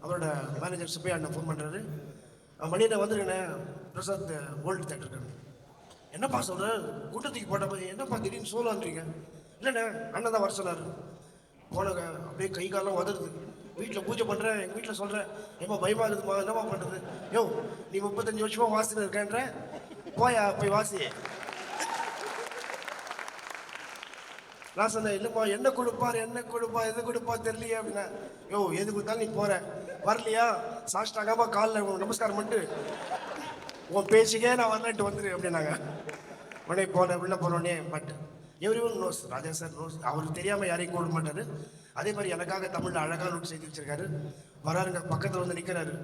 அவரோட மேனேஜர் சுப்பையா அண்ணன் ஃபோன் பண்ணுறாரு, மணியனை வந்துருங்கண்ணே பிரசாத் ஓல்டு தேட்டருக்கு. என்னப்பா சொல்கிறேன், கூட்டத்துக்கு போட்ட போது என்னப்பா திடீர்னு சோலோன்றீங்க? இல்லைண்ணே அண்ணன் தான் வர சொன்னார். போனங்க அப்படியே கை காலம் உதருது. வீட்டில் பூஜை பண்ணுறேன், எங்கள் வீட்டில் சொல்கிறேன், ஏமா பயமாக இருக்குதுமா, என்னம்மா பண்ணுறது? யோ நீ 35 வருஷமாக வாசின்னு இருக்கேன்ற, போயா போய் வாசி. நான் சொன்னேன், இல்லைப்பா என்ன கொடுப்பார் எது கொடுப்பா தெரியலையே அப்படின்னா. யோ எது கொடுத்தாலும் நீ போகிற, வரலையா சாஷ்டாகாமல் காலில் நமஸ்காரம் பண்ணிட்டு உன் பேச்சுக்கே நான் வரலன்ட்டு வந்துரு அப்படின்னாங்க. உடனே போனேன், உள்ளே போனோடனே but every one knows, Raja sir knows. அவருக்கு தெரியாமல் யாரையும் கூட மாட்டார். அதே மாதிரி எனக்காக தமிழில் அழகாக நோட் செய்து வச்சிருக்காரு. வராருங்க, பக்கத்தில் வந்து நிற்கிறாரு,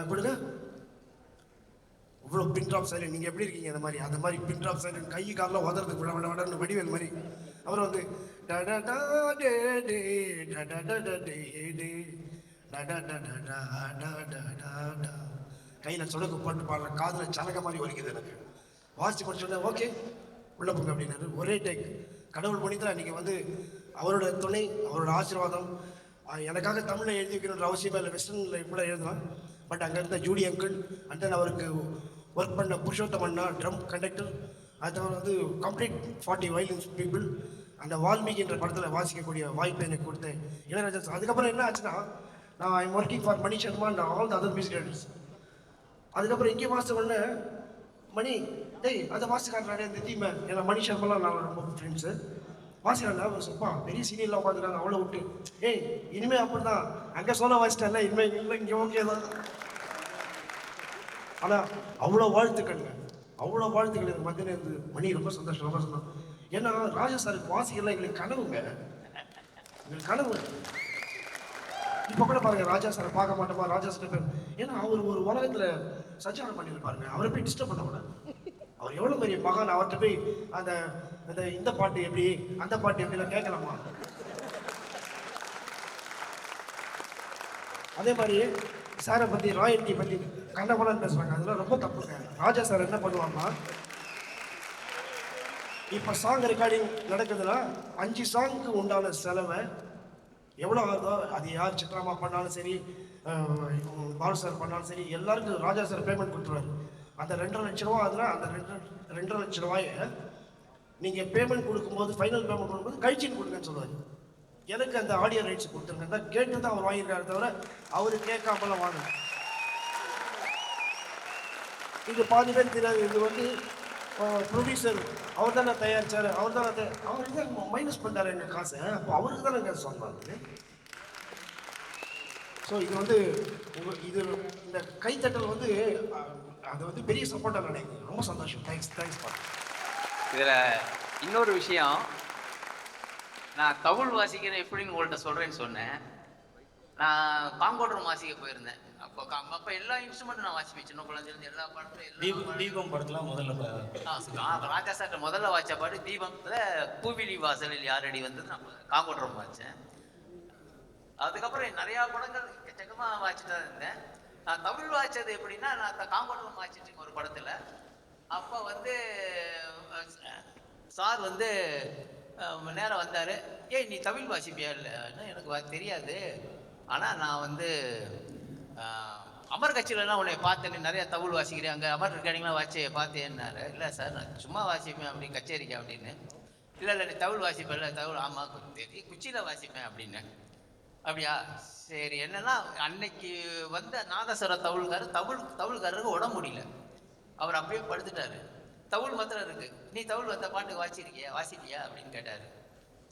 கொடுங்க இவ்வளோ பின் ட்ராப் சைலண்ட். நீங்கள் எப்படி இருக்கீங்க அந்த மாதிரி பின் ட்ராப் சைலண்ட், கை காலெலாம் உதறது விட விட விடன்னு வடிவேல் மாதிரி. அப்புறம் வந்து டடடா டே டே டடடா டே டே டடடடடா டடடடா. கையில் சொடக்கு போட்டு பாடல, காதில் சலக்க மாதிரி வலிக்குது எனக்கு. வாசித்து முடிச்சோடனே ஓகே உள்ள போங்க அப்படின்னாரு. ஒரே டேக். கடவுள் பண்ணித்தான் நீங்கள் வந்து அவரோட துணை, அவரோட ஆசீர்வாதம். எனக்காக தமிழில் எழுதி வைக்கணுன்ற அவசியமே இல்லை, வெஸ்டர்னில் கூட எழுதலாம். பட் அங்கே இருந்த ஜூடி அங்கிள் அண்ட் தென் அவருக்கு ஒர்க் பண்ண புருஷோத்தம் அண்ணா ட்ரம் கண்டக்டர், அது வந்து கம்ப்ளீட் 40 வயலின்ஸ் பீப்புள் அந்த வால்மீகின்ற படத்தில் வாசிக்கக்கூடிய வாய்ப்பை எனக்கு கொடுத்தேன் இளையராஜா சார். அதுக்கப்புறம் என்ன ஆச்சுன்னா, நான் I'm working for Mani Sharma and all the other music directors. அதுக்கப்புறம் இங்கே வாசித்த உடனே மணி டேய் அதை வாசிக்காரே இந்த தீமை, ஏன்னா மணி சர்மாலாம் நான் ரொம்ப ஃப்ரெண்ட்ஸு. வாசிக்கிறாங்க சொப்பா பெரிய சீனியர்லாம் உட்காந்துருக்காங்க, அவ்வளோ விட்டு ஏய் இனிமேல் அப்படி தான் அங்கே சோலோ வாசிட்டேன்ல, இனிமேல் இல்லை இங்கே ஓகே தான். ஆனால் அவ்வளோ வாழ்த்துக்கள்ங்க, அவ்வளோ வாழ்த்துக்கள் எனக்கு மத்தியில் இருந்து. மணி ரொம்ப சந்தோஷம், ரொம்ப சந்தோஷம். ஏன்னா ராஜா சாருக்கு வாசிக்கலாம் எங்களுக்கு கனவுங்க, எங்களுக்கு கனவு. இப்போ கூட பாருங்க, ராஜா சாரை பார்க்க மாட்டோமா, ராஜா சார் பேர், ஏன்னா அவர் ஒரு உலகத்தில் சஞ்சாரம் பண்ணியிருப்பாருங்க. அவரை போய் டிஸ்டர்ப் பண்ண கூடாது. அவர் எவ்வளோ பெரிய மகான், அவர்கிட்ட போய் அந்த இந்த பாட்டு எப்படி அந்த பாட்டு எப்படிலாம் கேட்கலாமா? அதே மாதிரி சாரை பற்றி ராயல்டி பற்றி கண்டபடம் பேசுகிறாங்க, அதெல்லாம் ரொம்ப தப்புங்க. ராஜா சார் என்ன பண்ணுவாங்கன்னா, இப்போ சாங் ரெக்கார்டிங் நடக்குதுன்னா 5 சாங்க்கு உண்டான செலவை எவ்வளோ ஆகுதோ, அது யார் சித்ராமா பண்ணாலும் சரி, பாலு சார் பண்ணாலும் சரி, எல்லாருக்கும் ராஜா சார் பேமெண்ட் கொடுத்துருவாரு. அந்த 2.5 லட்ச ரூபா ஆகுதுன்னா அந்த 2.5 லட்ச ரூபாயை நீங்கள் பேமெண்ட் கொடுக்கும்போது, ஃபைனல் பேமெண்ட் கொடுக்கும்போது கழிச்சின்னு கொடுங்கன்னு சொல்லுவார். எனக்கு அந்த ஆடியோ ரைட்ஸ் கொடுத்துருங்க தான் கேட்டு தான் அவர் வாங்கியிருக்காரு, தவிர அவர் கேட்காமலாம் வாங்க. இது பாதி பேர் தெரியாது. இது வந்து ப்ரொடியூசர் அவர் தானே தயாரிச்சார், அவர் தானே அவருக்கு தான் மைனஸ் பண்ணிட்டார் எங்கள் காசை, அப்போ அவருக்கு தானே எங்கள் சொன்னாங்க. ஸோ இது வந்து இது இந்த கைத்தட்டல் வந்து அது வந்து பெரிய சப்போர்ட்டாக நினைக்கிறேன். ரொம்ப சந்தோஷம். தேங்க்ஸ் பா. இதில் இன்னொரு விஷயம், நான் தவுள் வாசிக்கிறேன் எப்படின்னு உங்கள்கிட்ட சொல்கிறேன்னு சொன்னேன். நான் காங்கோட்ரம் வாசிக்க போயிருந்தேன். அப்போ எல்லா இன்ஸ்ட்ருமெண்ட்டும் நான் வாசிப்பேன். சின்ன குழந்தைலேருந்து எல்லா பாட்டுமே. தீபம் படத்தில் முதல்ல ராஜா சார்ட்ட முதல்ல வாய்ச்ச பாட்டு தீபத்தில் பூவிலி வாசலில் யாரடி வந்து நான் காங்கோட்ரம் வாய்ச்சேன். அதுக்கப்புறம் நிறையா படங்கள் எச்சக்கமாக வாய்ச்சிட்டு தான் இருந்தேன். நான் தமிழ் வாய்ச்சது எப்படின்னா, நான் காங்கோட்ரம் வாய்ச்சிட்டு ஒரு படத்தில். அப்போ வந்து சார் வந்து நேரம் வந்தார். ஏய் நீ தமிழ் வாசிப்பியா? இல்லைன்னா எனக்கு தெரியாது, ஆனால் நான் வந்து அமர் கட்சியிலலாம் உன்னை பார்த்தேன், நிறையா தமிழ் வாசிக்கிறேன், அங்கே அமர் ரெக்கார்டிங்லாம் வாட்சி பார்த்தேன்னாரு. இல்லை சார் நான் சும்மா வாசிப்பேன் அப்படி கச்சேரிக்கா அப்படின்னு. இல்லை நீ தமிழ் வாசிப்பேன். இல்லை தமிழ் ஆமாம் தெரியும், குச்சியில் வாசிப்பேன் அப்படின்னு. அப்படியா சரி. என்னன்னா அன்னைக்கு வந்த நாதஸ்வர தவுள்காரருக்கு உடம்பு முடியல, அவர் அப்படியே படுத்துட்டாரு. தவுள் மாத்திரம் இருக்கு. நீ தவுள் வந்த பாட்டு வாசிக்கியா அப்படின்னு கேட்டார்.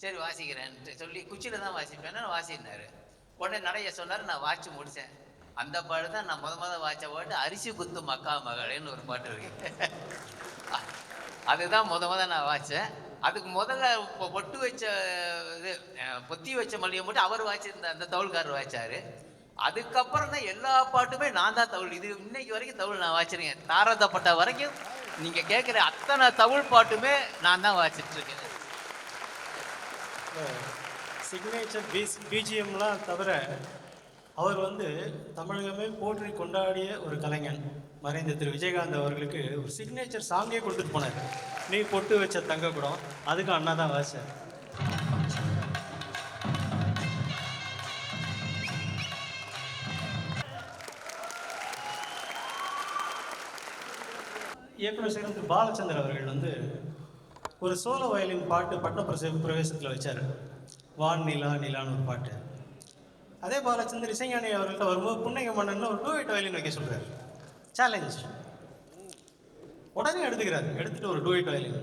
சரி வாசிக்கிறேன்ட்டு சொல்லி குச்சியில் தான் வாசிப்பேன்னு வாசினார். உடனே நிறைய சொன்னார். நான் வாட்சி முடித்தேன். அந்த பாட்டு தான் நான் முத வாய்ச்ச பாட்டு, அரிசி குத்து மக்கா மகளேன்னு ஒரு பாட்டு இருக்கு. அதுதான் முத நான் வாய்ச்சேன். அதுக்கு முதல்ல பொட்டு வச்ச இது பொத்தி வச்ச மல்லிகை மட்டும் அவர் வாய்ச்சிருந்த அந்த தவுள்காரர் வாய்ச்சாரு. அதுக்கப்புறம் தான் எல்லா பாட்டுமே நான் தான் தவுள். இது இன்னைக்கு வரைக்கும் தவுள் நான் வாய்ச்சிருக்கேன். தாரதப்பட்ட வரைக்கும் நீங்கள் கேட்குற அத்தனை தவுள் பாட்டுமே நான் தான் வாய்ச்சிட்டு இருக்கேன். சிக்னேச்சர் பிஜிஎம்லாம் தவிர அவர் வந்து தமிழகமே போற்றி கொண்டாடிய ஒரு கலைஞன் மறைந்த திரு விஜயகாந்த் அவர்களுக்கு ஒரு சிக்னேச்சர் சாங்கே கொடுத்துட்டு போனார். நீ பொட்டு வச்ச தங்க குடம், அதுக்கு அண்ணா தான் வாசிச்சார். இயக்குனர் சிறந்த பாலச்சந்தர் அவர்கள் வந்து ஒரு சோலோ வயலின் பாட்டு பிரவேசத்தில் வச்சார். வான் நிலா நிலான்னு ஒரு பாட்டு. அதே பாலச்சந்தர் இசைஞானி அவர்கள்ட்ட வரும்போது புன்னகை மன்னன் ஒரு டூயட் வயலின் வைக்க சொல்கிறார். சேலஞ்ச். உடனே எடுத்துட்டு ஒரு டூயட் வயலின்.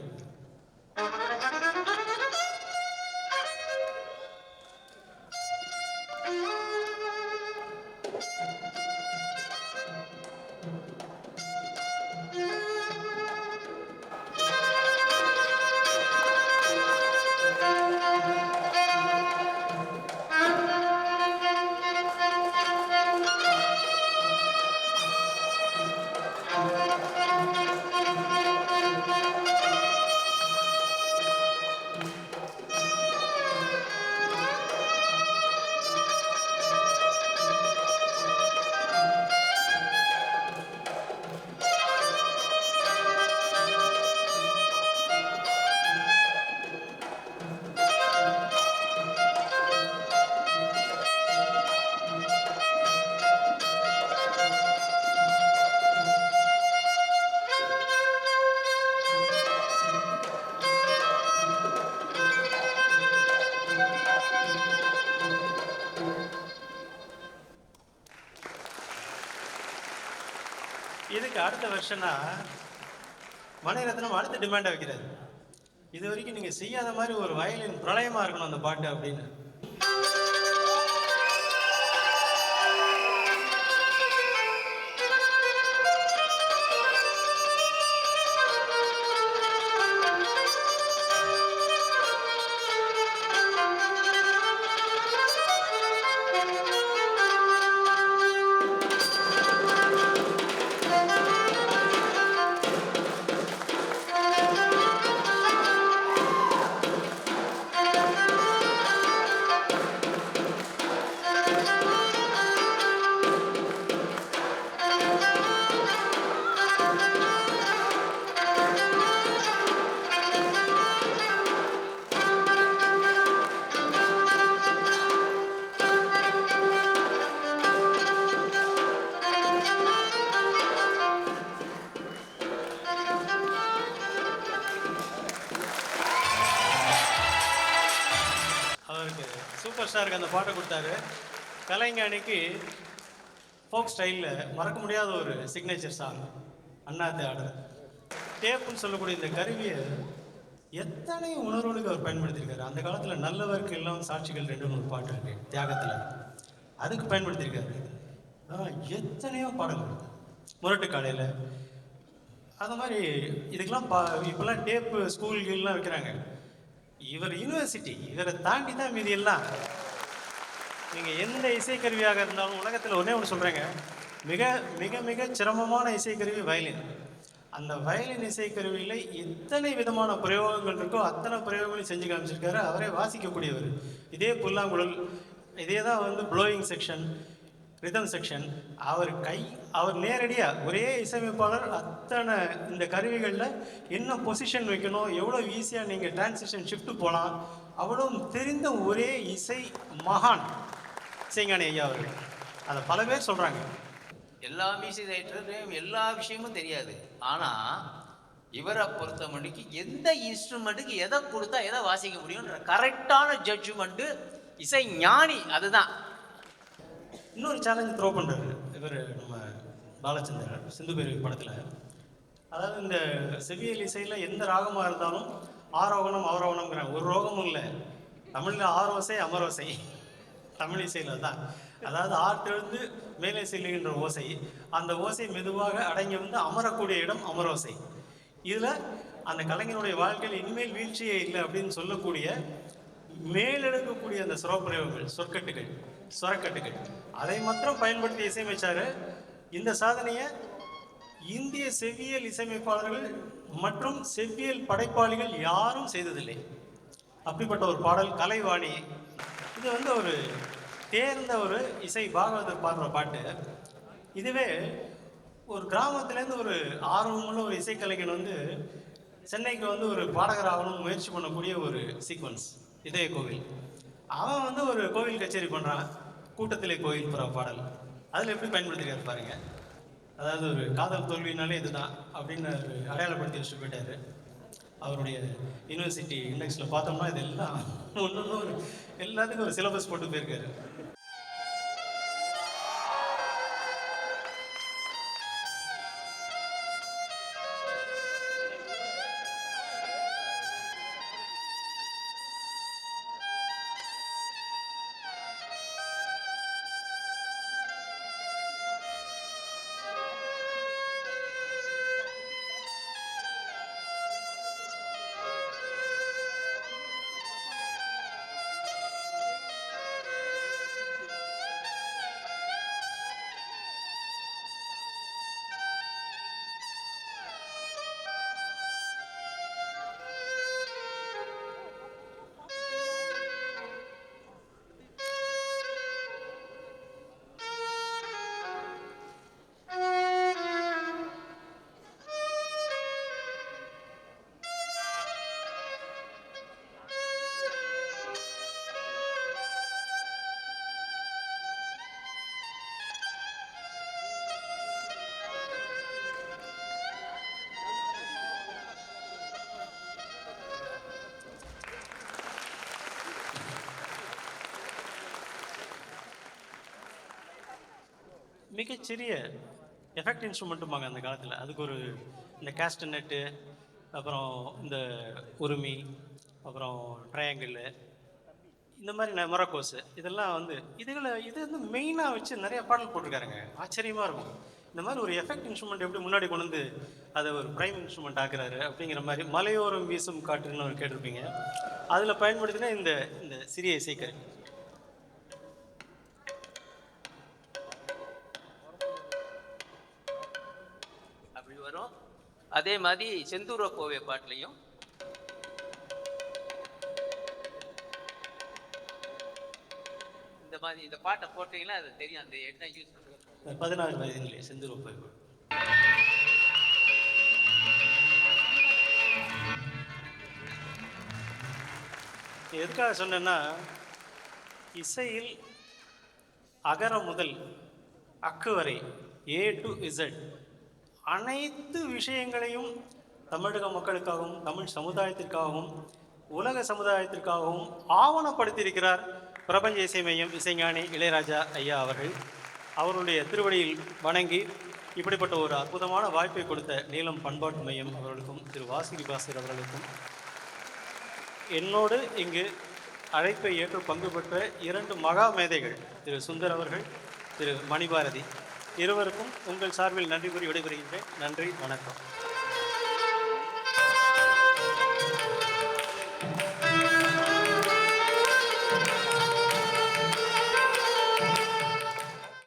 இதுக்கு அடுத்த வருஷம்னா மணிரத்னம் அடுத்த டிமாண்டை வைக்கிறாரு. இது வரைக்கும் நீங்க செய்யாத மாதிரி ஒரு வயலின் பிரளயமா இருக்கணும் அந்த பாட்டு அப்படின்னு. அவருக்கு சூப்பர் ஸ்டாருக்கு அந்த பாட்டை கொடுத்தாரு. கலைஞானிக்கு ஃபோக் ஸ்டைலில் மறக்க முடியாத ஒரு சிக்னேச்சர் சாங் அண்ணாத்தை ஆடுற டேப்புன்னு சொல்லக்கூடிய இந்த கருவியை எத்தனை உணர்வுகளுக்கு அவர் பயன்படுத்தியிருக்காரு. அந்த காலத்தில் நல்லவருக்கு எல்லாம் சாட்சிகள் 2-3 பாட்டு இருக்கு தியாகத்தில், அதுக்கு பயன்படுத்தியிருக்காரு. எத்தனையோ பாடல்கள் முரட்டு காலையில் அந்த மாதிரி இதுக்கெல்லாம் இப்போல்லாம் டேப்பு ஸ்கூல்கள்லாம் வைக்கிறாங்க. இவர் யூனிவர்சிட்டி, இவரை தாண்டி தான் மீதி எல்லாம். நீங்கள் எந்த இசைக்கருவியாக இருந்தாலும் உலகத்தில் ஒன்றே ஒன்று சொல்கிறேங்க, மிக மிக மிக சிரமமான இசைக்கருவி வயலின். அந்த வயலின் இசைக்கருவியில் எத்தனை விதமான பிரயோகங்கள் இருக்கோ அத்தனை பிரயோகங்களையும் செஞ்சு காமிச்சிருக்காரு. அவரே வாசிக்கக்கூடியவர். இதே புல்லாங்குழல், இதே தான் வந்து ப்ளோயிங் செக்ஷன், ரிதம் செக்ஷன். அவர் நேரடியாக ஒரே இசையமைப்பாளர் அத்தனை இந்த கருவிகளில் என்ன பொசிஷன் வைக்கணும், எவ்வளோ ஈஸியாக நீங்கள் டிரான்சிஷன் ஷிஃப்ட் போகலாம், அவ்வளோ தெரிந்த ஒரே இசை மகான் இசைஞானி ஐயா அவர்கள். அதை பல பேர் சொல்கிறாங்க. எல்லா மியூசிக் ரைட்டருக்கும் எல்லா விஷயமும் தெரியாது. ஆனால் இவரை பொறுத்த மணிக்கு எந்த இன்ஸ்ட்ருமெண்ட்டுக்கு எதை கொடுத்தா எதை வாசிக்க முடியும்ன்ற கரெக்டான ஜட்ஜ்மெண்ட்டு இசை ஞானி. அதுதான் இன்னொரு சேலஞ்ச் த்ரோ பண்ணுறாரு இவர் நம்ம பாலச்சந்தர் சிந்து பேரவை படத்தில். அதாவது இந்த செவியல் இசையில் எந்த ராகமாக இருந்தாலும் ஆரோகணம் அவரோகணம்ங்கிறாங்க. ஒரு ரோகமும் இல்லை. தமிழில் ஆரோசை அமரோசை, தமிழ் இசையில் தான். அதாவது ஆற்றெழுந்து மேலே செல்லுகின்ற ஓசை, அந்த ஓசை மெதுவாக அடங்கி வந்து அமரக்கூடிய இடம் அமரோசை. இதில் அந்த கலைஞருடைய வாழ்க்கையில் இனிமேல் வீழ்ச்சியே இல்லை அப்படின்னு சொல்லக்கூடிய மேலெடுக்கக்கூடிய அந்த சுரப்பிரயோகங்கள், சொற்கட்டுகள், சுரக்கட்டுகள், அதை மாத்திரம் பயன்படுத்தி இசையமைச்சார். இந்த சாதனையை இந்திய செவ்வியல் இசையமைப்பாளர்கள் மற்றும் செவ்வியல் படைப்பாளிகள் யாரும் செய்ததில்லை. அப்படிப்பட்ட ஒரு பாடல் கலைவாணி. இது வந்து ஒரு தேர்ந்த ஒரு இசை பாகவதர் பாடுற பாட்டு. இதுவே ஒரு கிராமத்துலேருந்து ஒரு ஆர்வமுள்ள ஒரு இசைக்கலைஞன் வந்து சென்னைக்கு வந்து ஒரு பாடகர் ஆகணும்னு முயற்சி பண்ணக்கூடிய ஒரு சீக்வன்ஸ் இதய கோவில். அவன் வந்து ஒரு கோவில் கச்சேரி பண்ணுறான், கூட்டத்திலே கோவில் புற பாடல். அதில் எப்படி பயன்படுத்திருக்காரு பாருங்க. அதாவது ஒரு காதல் தோல்வினாலே இதுதான் அப்படின்னு ஒரு அடையாளப்படுத்தி வச்சுட்டு போயிட்டாரு. அவருடைய யூனிவர்சிட்டி இண்டெக்ஸில் பார்த்தோம்னா இதெல்லாம் ஒன்று எல்லாத்துக்கும் ஒரு சிலபஸ் போட்டு போயிருக்காரு. மிகச்சிறிய எஃபெக்ட் இன்ஸ்ட்ருமெண்ட்டும்பாங்க அந்த காலத்தில். அதுக்கு ஒரு இந்த கேஸ்டனெட்டு, அப்புறம் இந்த உருமி, அப்புறம் ட்ரையாங்கிள், இந்த மாதிரி மொரக்கோஸு, இதெல்லாம் வந்து இது வந்து மெயினாக வச்சு நிறைய பாடல் போட்டிருக்காருங்க. ஆச்சரியமாக இருக்கும். இந்த மாதிரி ஒரு எஃபெக்ட் இன்ஸ்ட்ருமெண்ட் எப்படி முன்னாடி கொண்டு வந்து அதை ஒரு ப்ரைம் இன்ஸ்ட்ருமெண்ட் ஆக்குறாரு அப்படிங்கிற மாதிரி. மலையோரம் வீசும் காற்றுன்னு ஒரு கேட்டிருப்பீங்க. அதில் பயன்படுத்தின இந்த இந்த சிறிய இசைக்கருவி. அப்படி வரும். அதே மாதிரி செந்தூர கோவை பாட்டுலையும் இந்த மாதிரி இந்த பாட்டை போட்டீங்கன்னா அது தெரியும். அந்த என்ன யூஸ் பண்ணுறது. 16 வயதிலே செந்தூர கோவை. எதுக்காக சொன்னேன்னா, இசையில் அகர முதல் அக்கு வரை ஏ டு இசட் அனைத்து விஷயங்களையும் தமிழக மக்களுக்காகவும் தமிழ் சமுதாயத்திற்காகவும் உலக சமுதாயத்திற்காகவும் ஆவணப்படுத்தியிருக்கிறார் பிரபஞ்ச இசை மையம் இசைஞானி இளையராஜா ஐயா அவர்கள். அவருடைய திருவடியில் வணங்கி இப்படிப்பட்ட ஒரு அற்புதமான வாய்ப்பை கொடுத்த நீலம் பண்பாட்டு மையம் அவர்களுக்கும் திரு வாசுகி பாஸ்கர் அவர்களுக்கும், என்னோடு இங்கு அழைப்பை ஏற்று பங்கு பெற்ற 2 மகா மேதைகள் திரு சுந்தர் அவர்கள், திரு மணிபாரதி இருவருக்கும் உங்கள் சார்பில் நன்றி கூறி விடைபெறுகின்றேன். நன்றி, வணக்கம்.